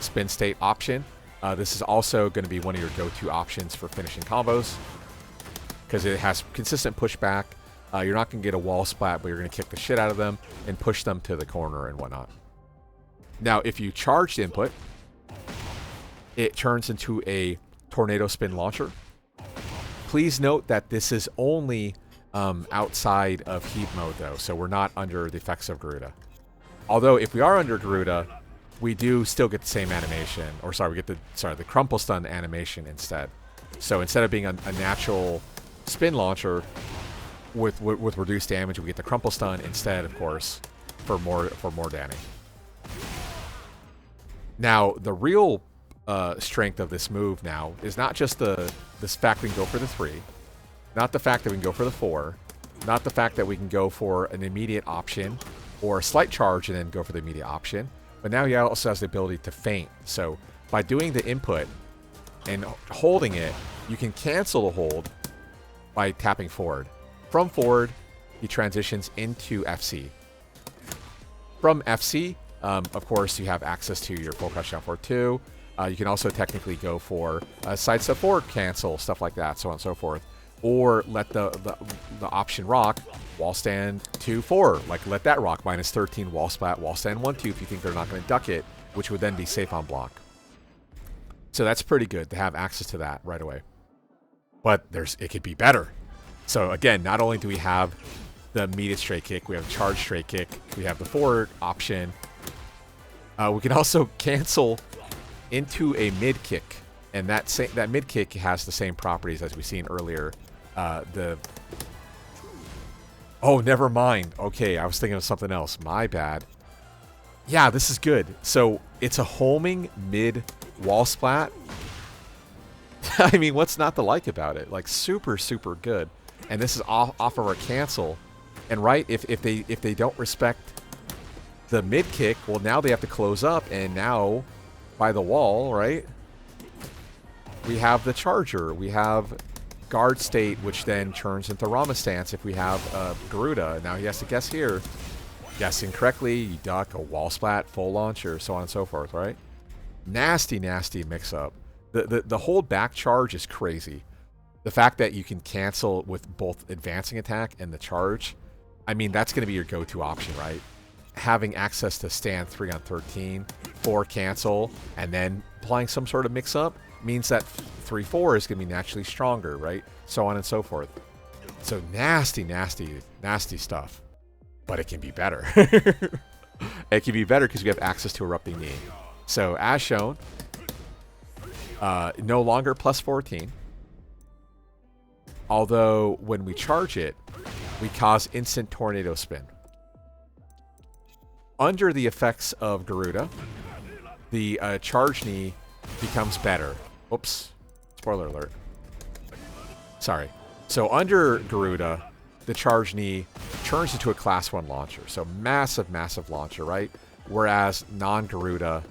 Spin state option. This is also going to be one of your go-to options for finishing combos because it has consistent pushback. You're not going to get a wall splat, but you're going to kick the shit out of them and push them to the corner and whatnot. Now, if you charge the input, it turns into a Tornado Spin Launcher. Please note that this is only outside of heat mode, though, so we're not under the effects of Garuda. Although, if we are under Garuda, we do still get the same animation. Or, sorry, we get the Crumple Stun animation instead. So, instead of being a natural spin launcher with reduced damage, we get the Crumple Stun instead, of course, for more damage. Now, the real strength of this move now is not just this fact we can go for the 3, not the fact that we can go for the 4, not the fact that we can go for an immediate option or a slight charge and then go for the immediate option, but now he also has the ability to feint. So by doing the input and holding it, you can cancel the hold by tapping forward. From forward, he transitions into FC. From FC, of course, you have access to your full crouch down forward 2. You can also technically go for a sidestep forward cancel, stuff like that, so on and so forth. Or let the option rock, wall stand 2-4. Like, let that rock, minus 13, wall splat, wall stand 1-2 if you think they're not going to duck it, which would then be safe on block. So that's pretty good to have access to that right away. But it could be better. So again, not only do we have the immediate straight kick, we have a charge straight kick, we have the forward option. We can also cancel into a mid kick, and that mid kick has the same properties as we've seen earlier. Oh, never mind. Okay, I was thinking of something else. My bad. Yeah, this is good. So it's a homing mid wall splat. I mean, what's not to like about it? Like, super, super good. And this is off of our cancel. And right, if they don't respect the mid kick, well, now they have to close up, and now by the wall, right? We have the charger. We have guard state, which then turns into Rama Stance if we have Garuda. Now he has to guess here. Guessing correctly, you duck, a wall splat, full launcher, so on and so forth, right? Nasty, nasty mix-up. The hold back charge is crazy. The fact that you can cancel with both advancing attack and the charge, I mean, that's going to be your go-to option, right? Having access to stand 3 on 13, 4 cancel, and then applying some sort of mix-up means that 3-4 is going to be naturally stronger, right? So on and so forth. So nasty, nasty, nasty stuff. But it can be better. It can be better because we have access to Erupting Knee. So as shown, no longer plus 14. Although when we charge it, we cause instant tornado spin. Under the effects of Garuda, the charge knee becomes better. Oops. Spoiler alert. Sorry. So under Garuda, the charge knee turns into a class 1 launcher. So massive, massive launcher, right? Whereas non-Garuda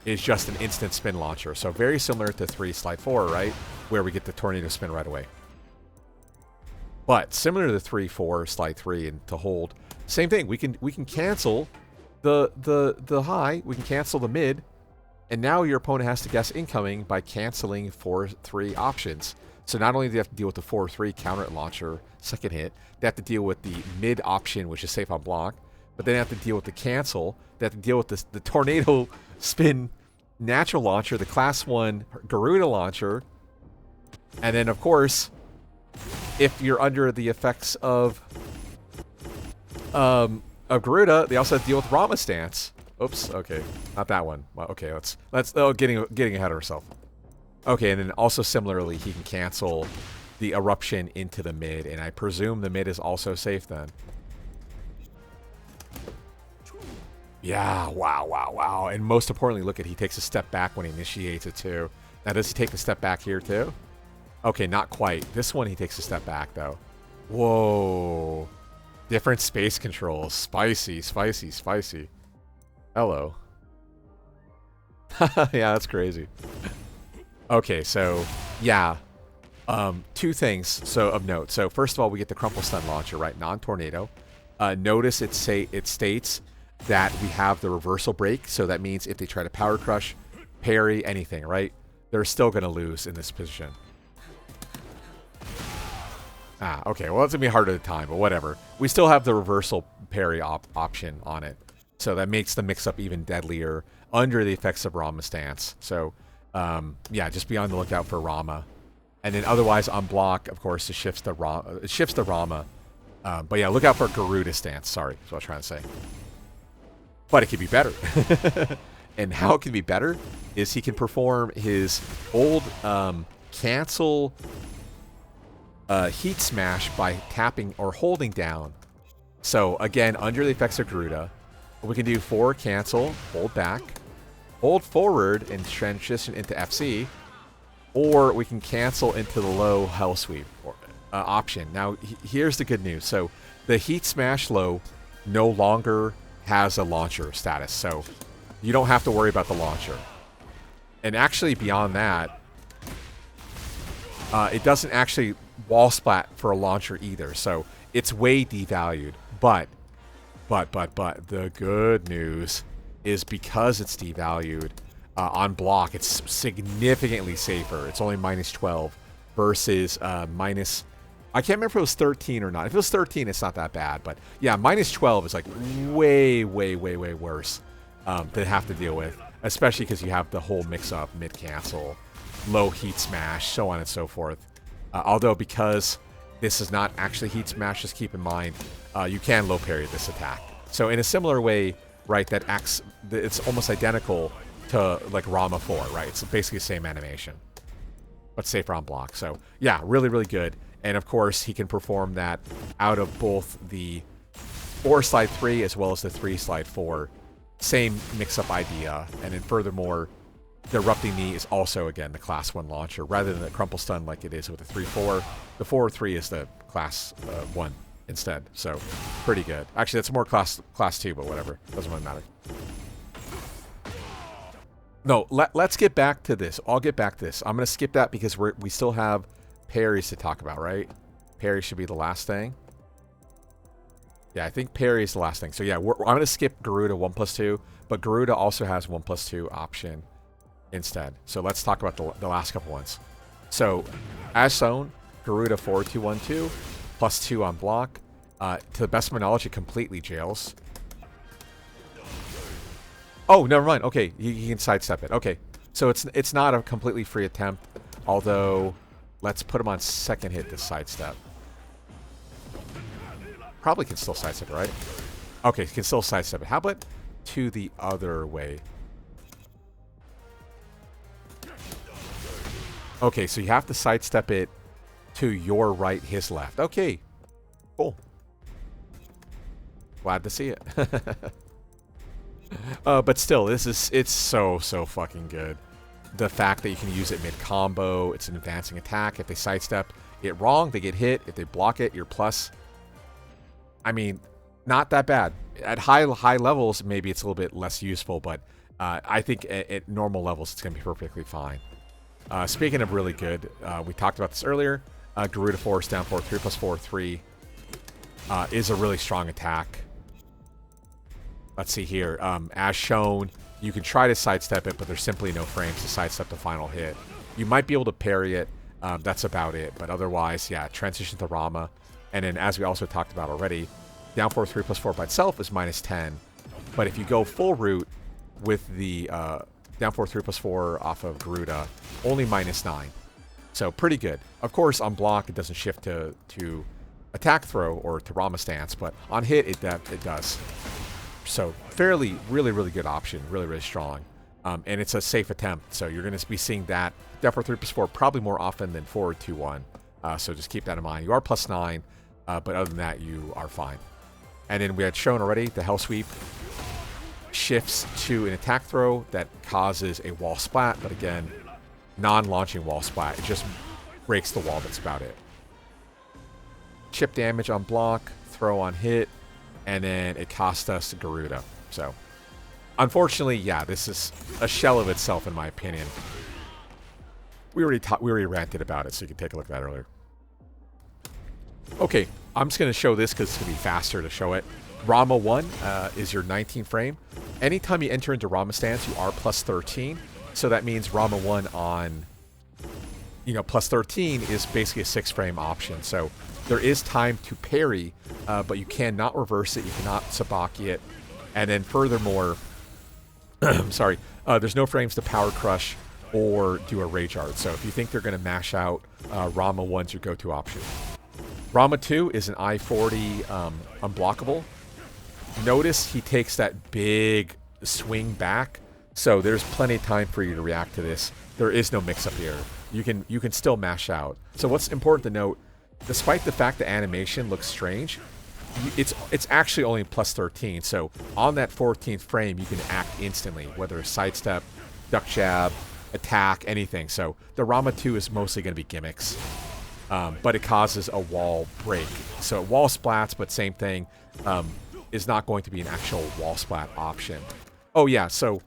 is just an instant spin launcher. So very similar to 3 slide 4, right? Where we get the tornado spin right away. But similar to the 3-4 slide 3 and to hold, same thing. We can cancel the high, we can cancel the mid, and now your opponent has to guess incoming by canceling 4-3 options. So not only do they have to deal with the 4-3 counter launcher second hit, they have to deal with the mid option, which is safe on block, but then they have to deal with the cancel, they have to deal with the tornado spin natural launcher, the class 1 Garuda launcher, and then of course, if you're under the effects of Garuda, they also have to deal with Rama Stance. Oops, okay, not that one. Well, okay, let's getting ahead of ourselves. Okay, and then also similarly, he can cancel the eruption into the mid, and I presume the mid is also safe then. Yeah, wow. And most importantly, look at, he takes a step back when he initiates it too. Now, does he take a step back here too? Okay, not quite. This one he takes a step back though. Whoa. Different space controls. Spicy, spicy, spicy. Hello. Yeah, that's crazy. Okay, so yeah. Two things so of note. So first of all, we get the Crumple Stun launcher, right? Non-tornado. Notice it states that we have the reversal break, so that means if they try to power crush, parry, anything, right? They're still going to lose in this position. Ah, okay. Well, it's going to be harder to time, but whatever. We still have the reversal parry option on it. So that makes the mix-up even deadlier under the effects of Rama Stance. So, yeah, just be on the lookout for Rama. And then otherwise on block, of course, it shifts the Rama. But yeah, look out for Garuda Stance. Sorry, that's what I was trying to say. But it could be better. And how it can be better is he can perform his old cancel heat smash by tapping or holding down. So again, under the effects of Garuda, we can do forward cancel, hold back, hold forward and transition into FC, or we can cancel into the low hell sweep option. Now, here's the good news. So the heat smash low no longer has a launcher status, so you don't have to worry about the launcher. And actually beyond that, it doesn't actually wall splat for a launcher either, so it's way devalued. But the good news is because it's devalued, on block, it's significantly safer. It's only -12 versus minus... I can't remember if it was 13 or not. If it was 13, it's not that bad. But yeah, -12 is like way worse to have to deal with. Especially because you have the whole mix-up, mid-cancel, low heat smash, so on and so forth. Although because this is not actually heat smash, just keep in mind, you can low parry this attack. So in a similar way, right, that acts, it's almost identical to like Rama 4, right? It's basically the same animation, but safer on block. So yeah, really good. And of course, he can perform that out of both the 4 slide 3 as well as the 3 slide 4. Same mix-up idea. And then furthermore, the Erupting Knee is also, again, the class 1 launcher rather than the Crumple Stun like it is with the 3-4. The 4-3 is the class 1 instead. So pretty good. Actually, that's more class 2, but whatever. Doesn't really matter. No, let's get back to this. I'll get back to this. I'm going to skip that because we still have parries to talk about, right? Parry should be the last thing. Yeah, I think parry is the last thing. So yeah, I'm going to skip Garuda 1+2, but Garuda also has 1+2 option instead. So let's talk about the last couple ones. So as shown, Garuda 4-2-1-2, +2 on block. To the best of my knowledge, it completely jails. Oh, never mind. Okay, he can sidestep it. Okay, so it's not a completely free attempt, although let's put him on second hit to sidestep. Probably can still sidestep it, right? Okay, can still sidestep it. How about to the other way? Okay, so you have to sidestep it to your right, his left. Okay, cool. Glad to see it. But still, it's so fucking good. The fact that you can use it mid-combo, it's an advancing attack. If they sidestep it wrong, they get hit. If they block it, you're plus. I mean, not that bad. At high levels, maybe it's a little bit less useful, but I think at normal levels, it's going to be perfectly fine. Speaking of really good, we talked about this earlier. Garuda Force down 4-3 +4-3 is a really strong attack. Let's see here. As shown, you can try to sidestep it, but there's simply no frames to sidestep the final hit. You might be able to parry it. That's about it. But otherwise, yeah, transition to Rama. And then, as we also talked about already, down 4-3 +4 by itself is -10. But if you go full route with the down 4-3 +4 off of Garuda, only -9. So pretty good. Of course, on block, it doesn't shift to attack throw or to Rama Stance, but on hit, it does. So fairly, really good option. Really strong. And it's a safe attempt. So you're going to be seeing that down 4-3 +4 probably more often than forward 2-1. So just keep that in mind. You are +9, but other than that, you are fine. And then we had shown already the Hell Sweep shifts to an attack throw that causes a wall splat, but again, non-launching wall splat. It just breaks the wall. That's about it. Chip damage on block, throw on hit, and then it cost us Garuda. So, unfortunately, yeah, this is a shell of itself, in my opinion. We already ranted about it, so you can take a look at that earlier. Okay, I'm just going to show this because it's going to be faster to show it. Rama 1 is your 19 frame. Anytime you enter into Rama Stance, you are plus 13. So that means Rama 1 on, plus 13 is basically a 6 frame option. So there is time to parry, but you cannot reverse it. You cannot sabaki it. And then furthermore, sorry, there's no frames to power crush or do a rage art. So if you think they're going to mash out, Rama 1's your go-to option. Rama 2 is an I-40 unblockable. Notice he takes that big swing back, so there's plenty of time for you to react to this. There is no mix-up here. You can still mash out. So what's important to note, despite the fact the animation looks strange, it's actually only plus 13. So on that 14th frame, you can act instantly, whether it's sidestep, duck jab, attack, anything. So the Rama 2 is mostly going to be gimmicks. But it causes a wall break. So wall splats, but same thing, is not going to be an actual wall splat option. Oh yeah, so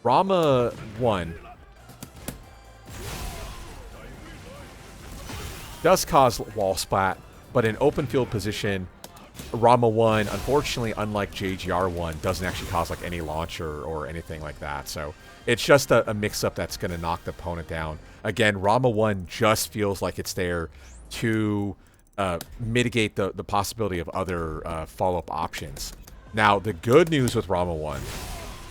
Rama 1 does cause wall splat, but in open field position, Rama 1, unfortunately, unlike JGR 1, doesn't actually cause like any launcher or anything like that. So it's just a mix-up that's going to knock the opponent down. Again, Rama 1 just feels like it's there to mitigate the possibility of other follow-up options. Now, the good news with Rama 1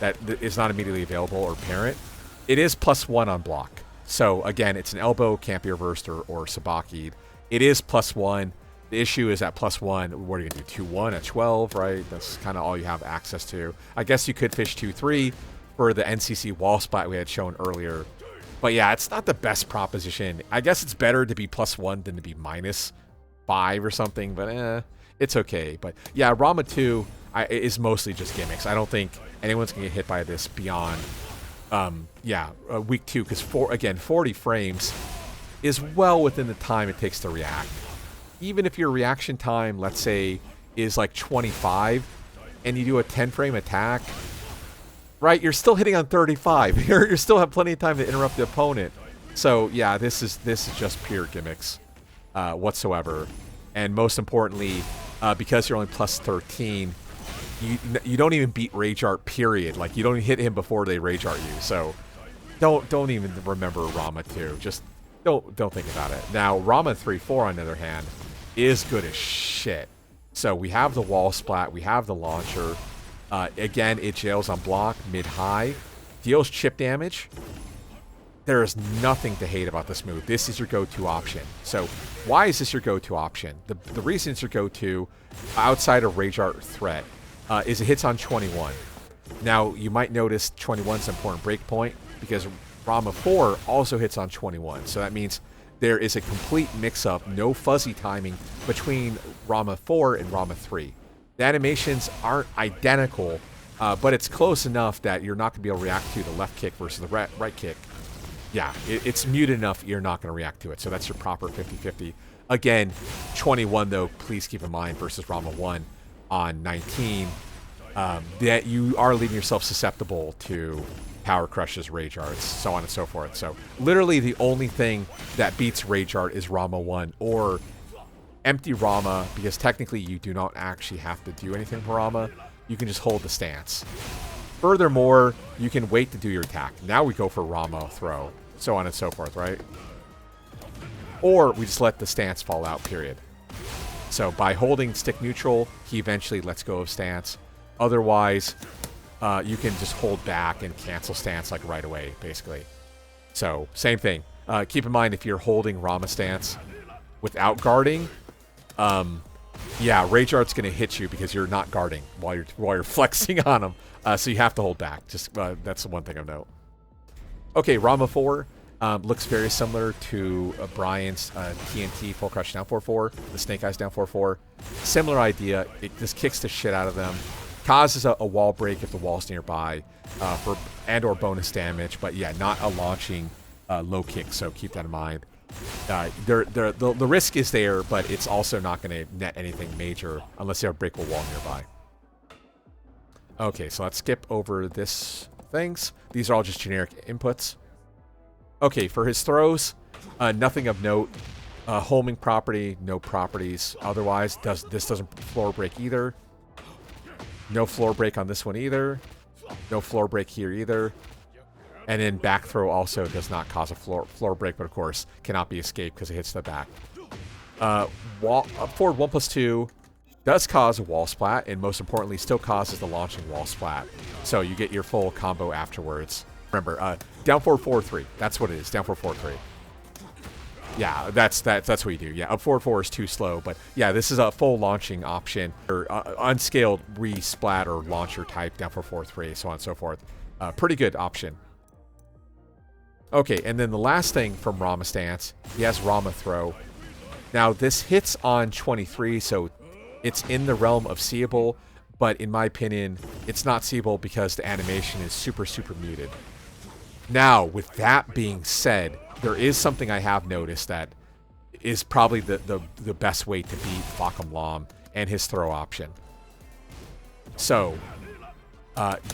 that is not immediately available or apparent, it is +1 on block. So again, it's an elbow, can't be reversed or sabaki'd. It is +1. The issue is at +1, what are you going to do, 2-1 at 12, right? That's kind of all you have access to. I guess you could fish 2-3 for the NCC wall splat we had shown earlier. But yeah, it's not the best proposition. I guess it's better to be +1 than to be -5 or something, but it's okay. But yeah, Rama 2 is mostly just gimmicks. I don't think anyone's going to get hit by this beyond, week 2, because 40 frames is well within the time it takes to react. Even if your reaction time, let's say, is like 25, and you do a 10 frame attack, right, you're still hitting on 35. You still have plenty of time to interrupt the opponent. So yeah, this is just pure gimmicks whatsoever. And most importantly, because you're only +13, you don't even beat Rage Art, period. Like, you don't hit him before they Rage Art you. So don't even remember Rama 2. Just don't think about it. Now, Rama 3-4, on the other hand, is good as shit. So we have the wall splat, we have the launcher. Again, it jails on block, mid-high, deals chip damage. There is nothing to hate about this move. This is your go-to option. So why is this your go-to option? The reason it's your go-to, outside of Rage Art threat, is it hits on 21. Now, you might notice 21 is an important breakpoint because Rama 4 also hits on 21. So that means there is a complete mix-up, no fuzzy timing between Rama 4 and Rama 3. The animations aren't identical, but it's close enough that you're not going to be able to react to the left kick versus the right kick. Yeah, it's muted enough you're not going to react to it. So that's your proper 50-50. Again, 21, though, please keep in mind, versus Rama 1 on 19, that you are leaving yourself susceptible to power crushes, rage arts, so on and so forth. So literally the only thing that beats rage art is Rama 1 or empty Rama, because technically you do not actually have to do anything for Rama. You can just hold the stance. Furthermore, you can wait to do your attack. Now we go for Rama throw, so on and so forth, right? Or we just let the stance fall out, period. So by holding stick neutral, he eventually lets go of stance. Otherwise, you can just hold back and cancel stance like right away, basically. So same thing. Keep in mind, if you're holding Rama stance without guarding, yeah, Rage Art's going to hit you because you're not guarding while you're flexing on him. So you have to hold back. Just that's the one thing of note. Okay, Rama 4 looks very similar to Brian's TNT Full Crush down 4-4, the Snake Eyes down 4-4. Similar idea. It just kicks the shit out of them. Causes a wall break if the wall's nearby, or bonus damage. But yeah, not a launching low kick, so keep that in mind. The risk is there, but it's also not going to net anything major unless you have a breakable wall nearby. Okay, so let's skip over this things. These are all just generic inputs. Okay, for his throws, nothing of note. Homing property, no properties. Otherwise, this doesn't floor break either. No floor break on this one either. No floor break here either. And then back throw also does not cause a floor break, but of course cannot be escaped because it hits the back. Forward 1+2 does cause a wall splat, and most importantly, still causes the launching wall splat. So you get your full combo afterwards. Remember, down forward 4-3. That's what it is. Down forward 4-3. Yeah, that's what you do. Yeah, up forward 4 is too slow, but yeah, this is a full launching option or unscaled re-splat or launcher type down forward 4-3, so on and so forth. Pretty good option. Okay, and then the last thing from Rama Stance, he has Rama Throw. Now, this hits on 23, so it's in the realm of seeable, but in my opinion, it's not seeable because the animation is super, super muted. Now, with that being said, there is something I have noticed that is probably the best way to beat Fahkumram and his throw option. So,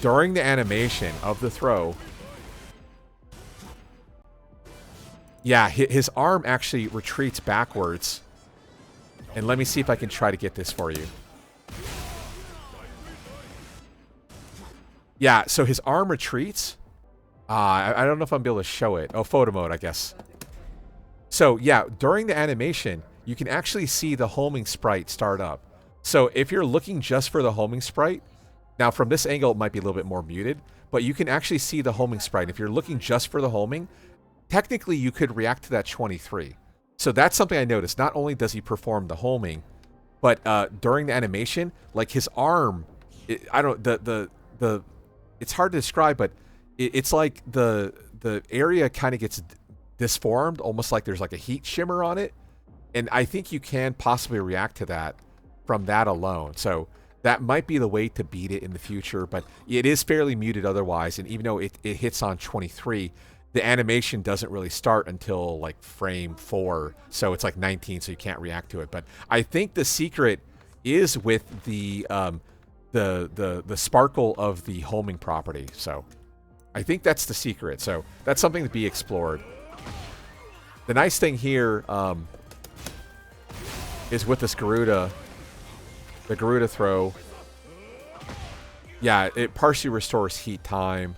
during the animation of the throw, yeah, his arm actually retreats backwards. And let me see if I can try to get this for you. Yeah, so his arm retreats. I don't know if I'm able to show it. Oh, photo mode, I guess. So, yeah, during the animation, you can actually see the homing sprite start up. So, if you're looking just for the homing sprite, now from this angle, it might be a little bit more muted, but you can actually see the homing sprite. If you're looking just for the homing, technically, you could react to that 23. So that's something I noticed. Not only does he perform the homing, but during the animation, like his arm, it's hard to describe, but it's like the area kind of gets disformed, almost like there's like a heat shimmer on it. And I think you can possibly react to that from that alone. So that might be the way to beat it in the future, but it is fairly muted otherwise. And even though it hits on 23, the animation doesn't really start until like frame 4, so it's like 19, so you can't react to it. But I think the secret is with the sparkle of the homing property. So I think that's the secret. So that's something to be explored. The nice thing here is with this Garuda, the Garuda throw. Yeah, it partially restores heat time.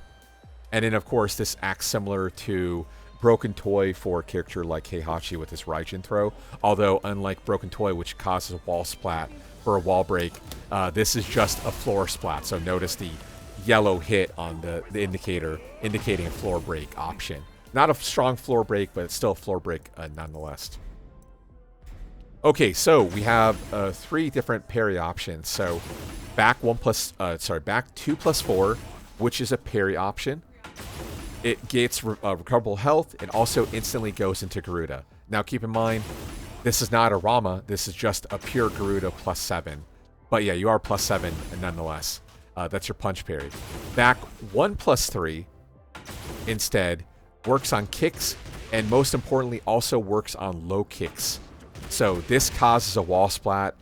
And then, of course, this acts similar to Broken Toy for a character like Heihachi with this Raijin throw. Although, unlike Broken Toy, which causes a wall splat for a wall break, this is just a floor splat. So notice the yellow hit on the indicator indicating a floor break option. Not a strong floor break, but it's still a floor break nonetheless. Okay, so we have 3 different parry options. So back 2+4, which is a parry option. It gets recoverable health and also instantly goes into Garuda. Now keep in mind, this is not a Rama, this is just a pure Garuda +7. But yeah, you are +7 nonetheless. That's your punch parry. Back 1+3 instead works on kicks, and most importantly also works on low kicks. So this causes a wall splat.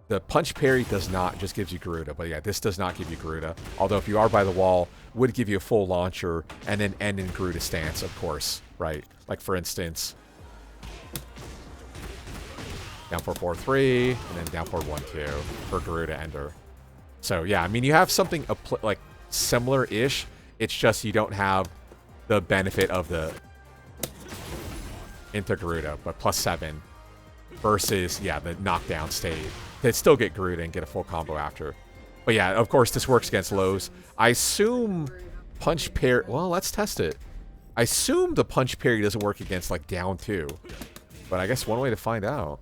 The punch parry does not, just gives you Garuda. But yeah, this does not give you Garuda. Although if you are by the wall, would give you a full launcher and then end in Garuda stance, of course, right? Like for instance, down 4-4-3, and then down 4-1-2 for Garuda ender. So yeah, I mean, you have something like similar-ish. It's just you don't have the benefit of the into Garuda, but +7 versus, yeah, the knockdown state. They'd still get Garuda and get a full combo after. But yeah, of course, this works against lows. I assume punch parry... Well, let's test it. I assume the punch parry doesn't work against, like, down 2. But I guess one way to find out...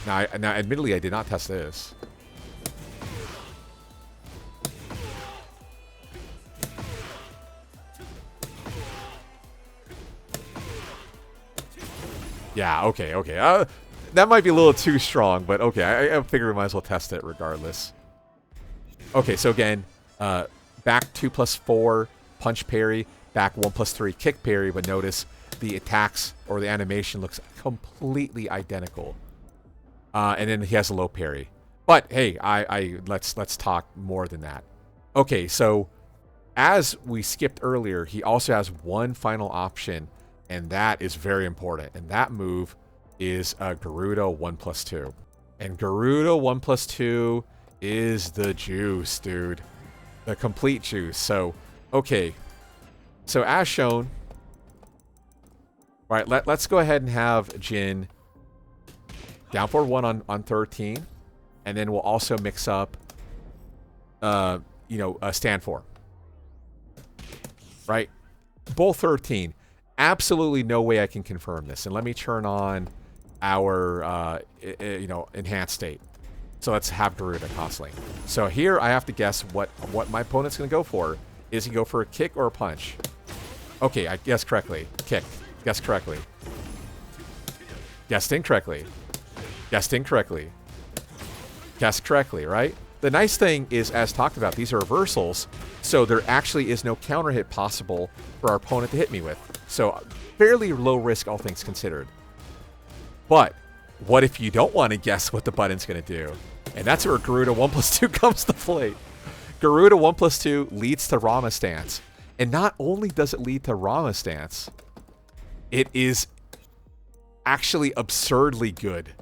Now, admittedly, I did not test this. Yeah, okay. That might be a little too strong, but okay. I figure we might as well test it regardless. Okay, so again, back 2+4, punch parry. back 1+3 kick parry, but notice the attacks or the animation looks completely identical. And then he has a low parry. But hey, let's talk more than that. Okay, so as we skipped earlier, he also has one final option, and that is very important. And that move is Garuda 1+2. And Garuda 1+2 is the juice, dude. The complete juice. So, okay. So as shown, all right, let's go ahead and have Jin down for 1 on 13. And then we'll also mix up, stand 4. Right? Both 13. Absolutely no way I can confirm this. And let me turn on our, enhanced state. So let's have Garuda constantly. So here I have to guess what my opponent's going to go for. Is he go for a kick or a punch? Okay, I guessed correctly. Kick. Guessed correctly. Guessed incorrectly. Guessed incorrectly. Guessed correctly, right? The nice thing is, as talked about, these are reversals, so there actually is no counter hit possible for our opponent to hit me with. So fairly low risk, all things considered. But what if you don't want to guess what the button's going to do? And that's where Garuda 1+2 comes to play. Garuda 1+2 leads to Rama Stance. And not only does it lead to Rama Stance, it is actually absurdly good.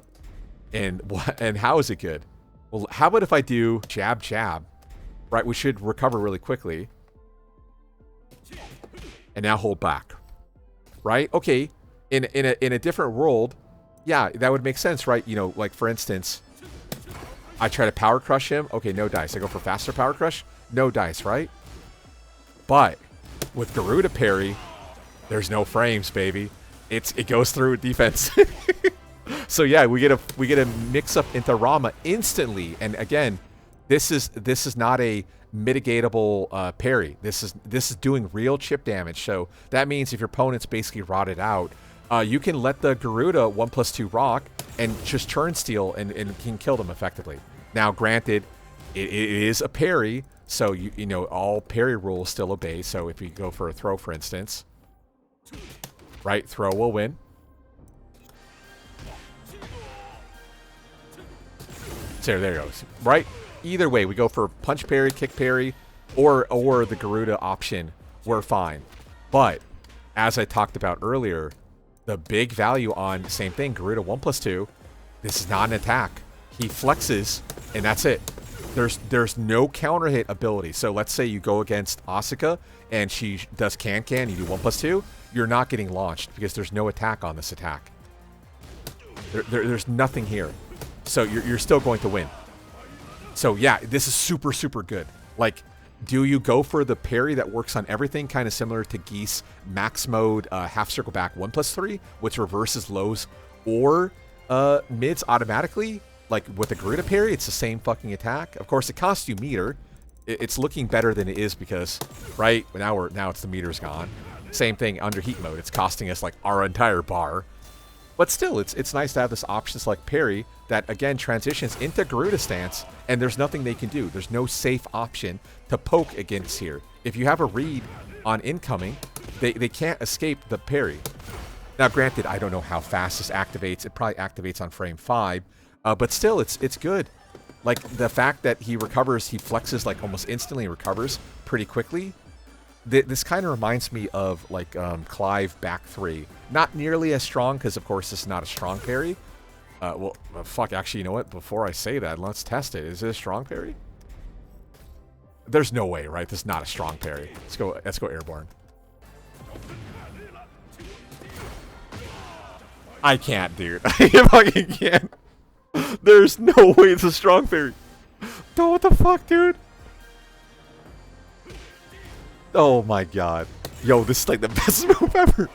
And how is it good? Well, how about if I do jab, jab? Right, we should recover really quickly. And now hold back. Right? Okay, in a different world, yeah, that would make sense, right? You know, like for instance, I try to power crush him. Okay, no dice. I go for faster power crush. No dice, right? But with Garuda parry, there's no frames, baby. It goes through defense. So yeah, we get a mix up into Rama instantly. And again, this is not a mitigatable parry. This is doing real chip damage. So that means if your opponent's basically rotted out, you can let the Garuda 1+2 rock and just turn steal and can kill them effectively. Now, granted, it is a parry, so you know all parry rules still obey. So if you go for a throw, for instance, right, throw will win. So there it goes. Right? Either way, we go for punch parry, kick parry, or the Garuda option. We're fine. But as I talked about earlier, the big value on same thing, Garuda 1+2. This is not an attack. He flexes, and that's it. There's no counter hit ability. So let's say you go against Asuka and she does can, you do 1+2. You're not getting launched because there's no attack on this attack. There's nothing here. So you're still going to win. So yeah, this is super, super good. Like, do you go for the parry that works on everything, kind of similar to Geese max mode half circle back 1+3, which reverses lows or mids automatically? Like with the Garuda parry, it's the same fucking attack. Of course, it costs you meter. It's looking better than it is because, right, now it's the meter's gone. Same thing under heat mode. It's costing us like our entire bar. But still, it's nice to have this option select parry that, again, transitions into Garuda stance, and there's nothing they can do. There's no safe option to poke against here. If you have a read on incoming, they can't escape the parry. Now, granted, I don't know how fast this activates. It probably activates on frame 5, but still, it's good. Like, the fact that he recovers, he flexes like almost instantly, recovers pretty quickly. This kind of reminds me of like Clive back 3. Not nearly as strong because, of course, this is not a strong parry. Well, fuck, actually, you know what? Before I say that, let's test it. Is it a strong parry? There's no way, right? This is not a strong parry. Let's go airborne. I can't, dude. I fucking can't. There's no way it's a strong parry. No, what the fuck, dude? Oh my god. Yo, this is like the best move ever.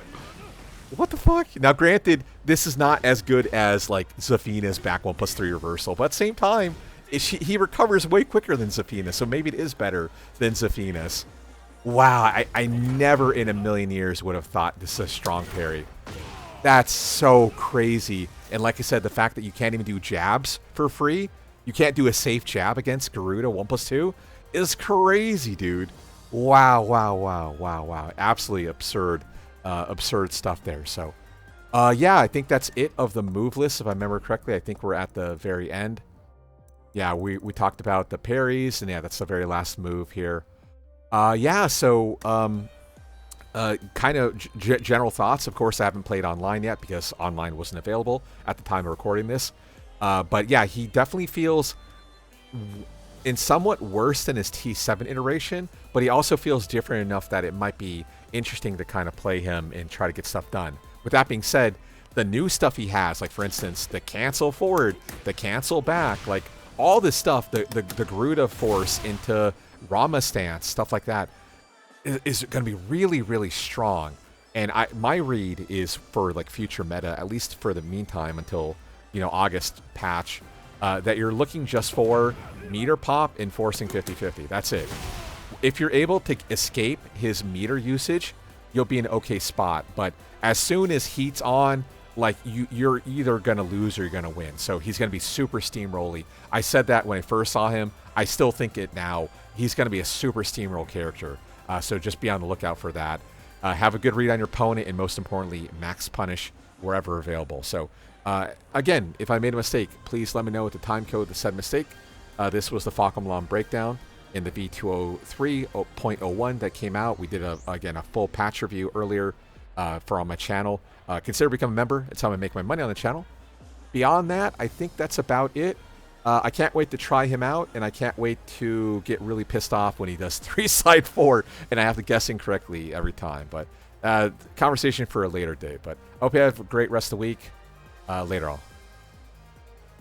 What the fuck? Now, granted, this is not as good as like Zafina's back 1+3 reversal, but at the same time, he recovers way quicker than Zafina, so maybe it is better than Zafina's. Wow, I never in a million years would have thought this is a strong parry. That's so crazy. And like I said, the fact that you can't even do jabs for free, you can't do a safe jab against Garuda 1+2 is crazy, dude. Wow, wow, wow, wow, wow. Absolutely absurd, absurd stuff there. So, yeah, I think that's it of the move list, if I remember correctly. I think we're at the very end. Yeah, we talked about the parries, and yeah, that's the very last move here. Yeah, so kind of general thoughts. Of course, I haven't played online yet because online wasn't available at the time of recording this. But yeah, he definitely feels in somewhat worse than his T7 iteration, but he also feels different enough that it might be interesting to kind of play him and try to get stuff done. With that being said, the new stuff he has, like for instance, the cancel forward, the cancel back, like all this stuff, the Garuda Force into Rama Stance, stuff like that, is going to be really, really strong. And my read is for like future meta, at least for the meantime until August patch, that you're looking just for meter pop and forcing 50-50. That's it. If you're able to escape his meter usage, you'll be in an okay spot. But as soon as heat's on, like you're either gonna lose or you're gonna win. So he's gonna be super steamrolly. I said that when I first saw him. I still think it now. He's gonna be a super steamroll character. So just be on the lookout for that. Have a good read on your opponent, and most importantly, max punish wherever available. So again, if I made a mistake, please let me know with the time code that said mistake. This was the Fahkumram breakdown in the V203.01 that came out. We did, again, a full patch review earlier for on my channel. Consider becoming a member. It's how I make my money on the channel. Beyond that, I think that's about it. I can't wait to try him out, and I can't wait to get really pissed off when he does 3 side 4, and I have to guess incorrectly every time. But conversation for a later day. But I hope you have a great rest of the week. Later on.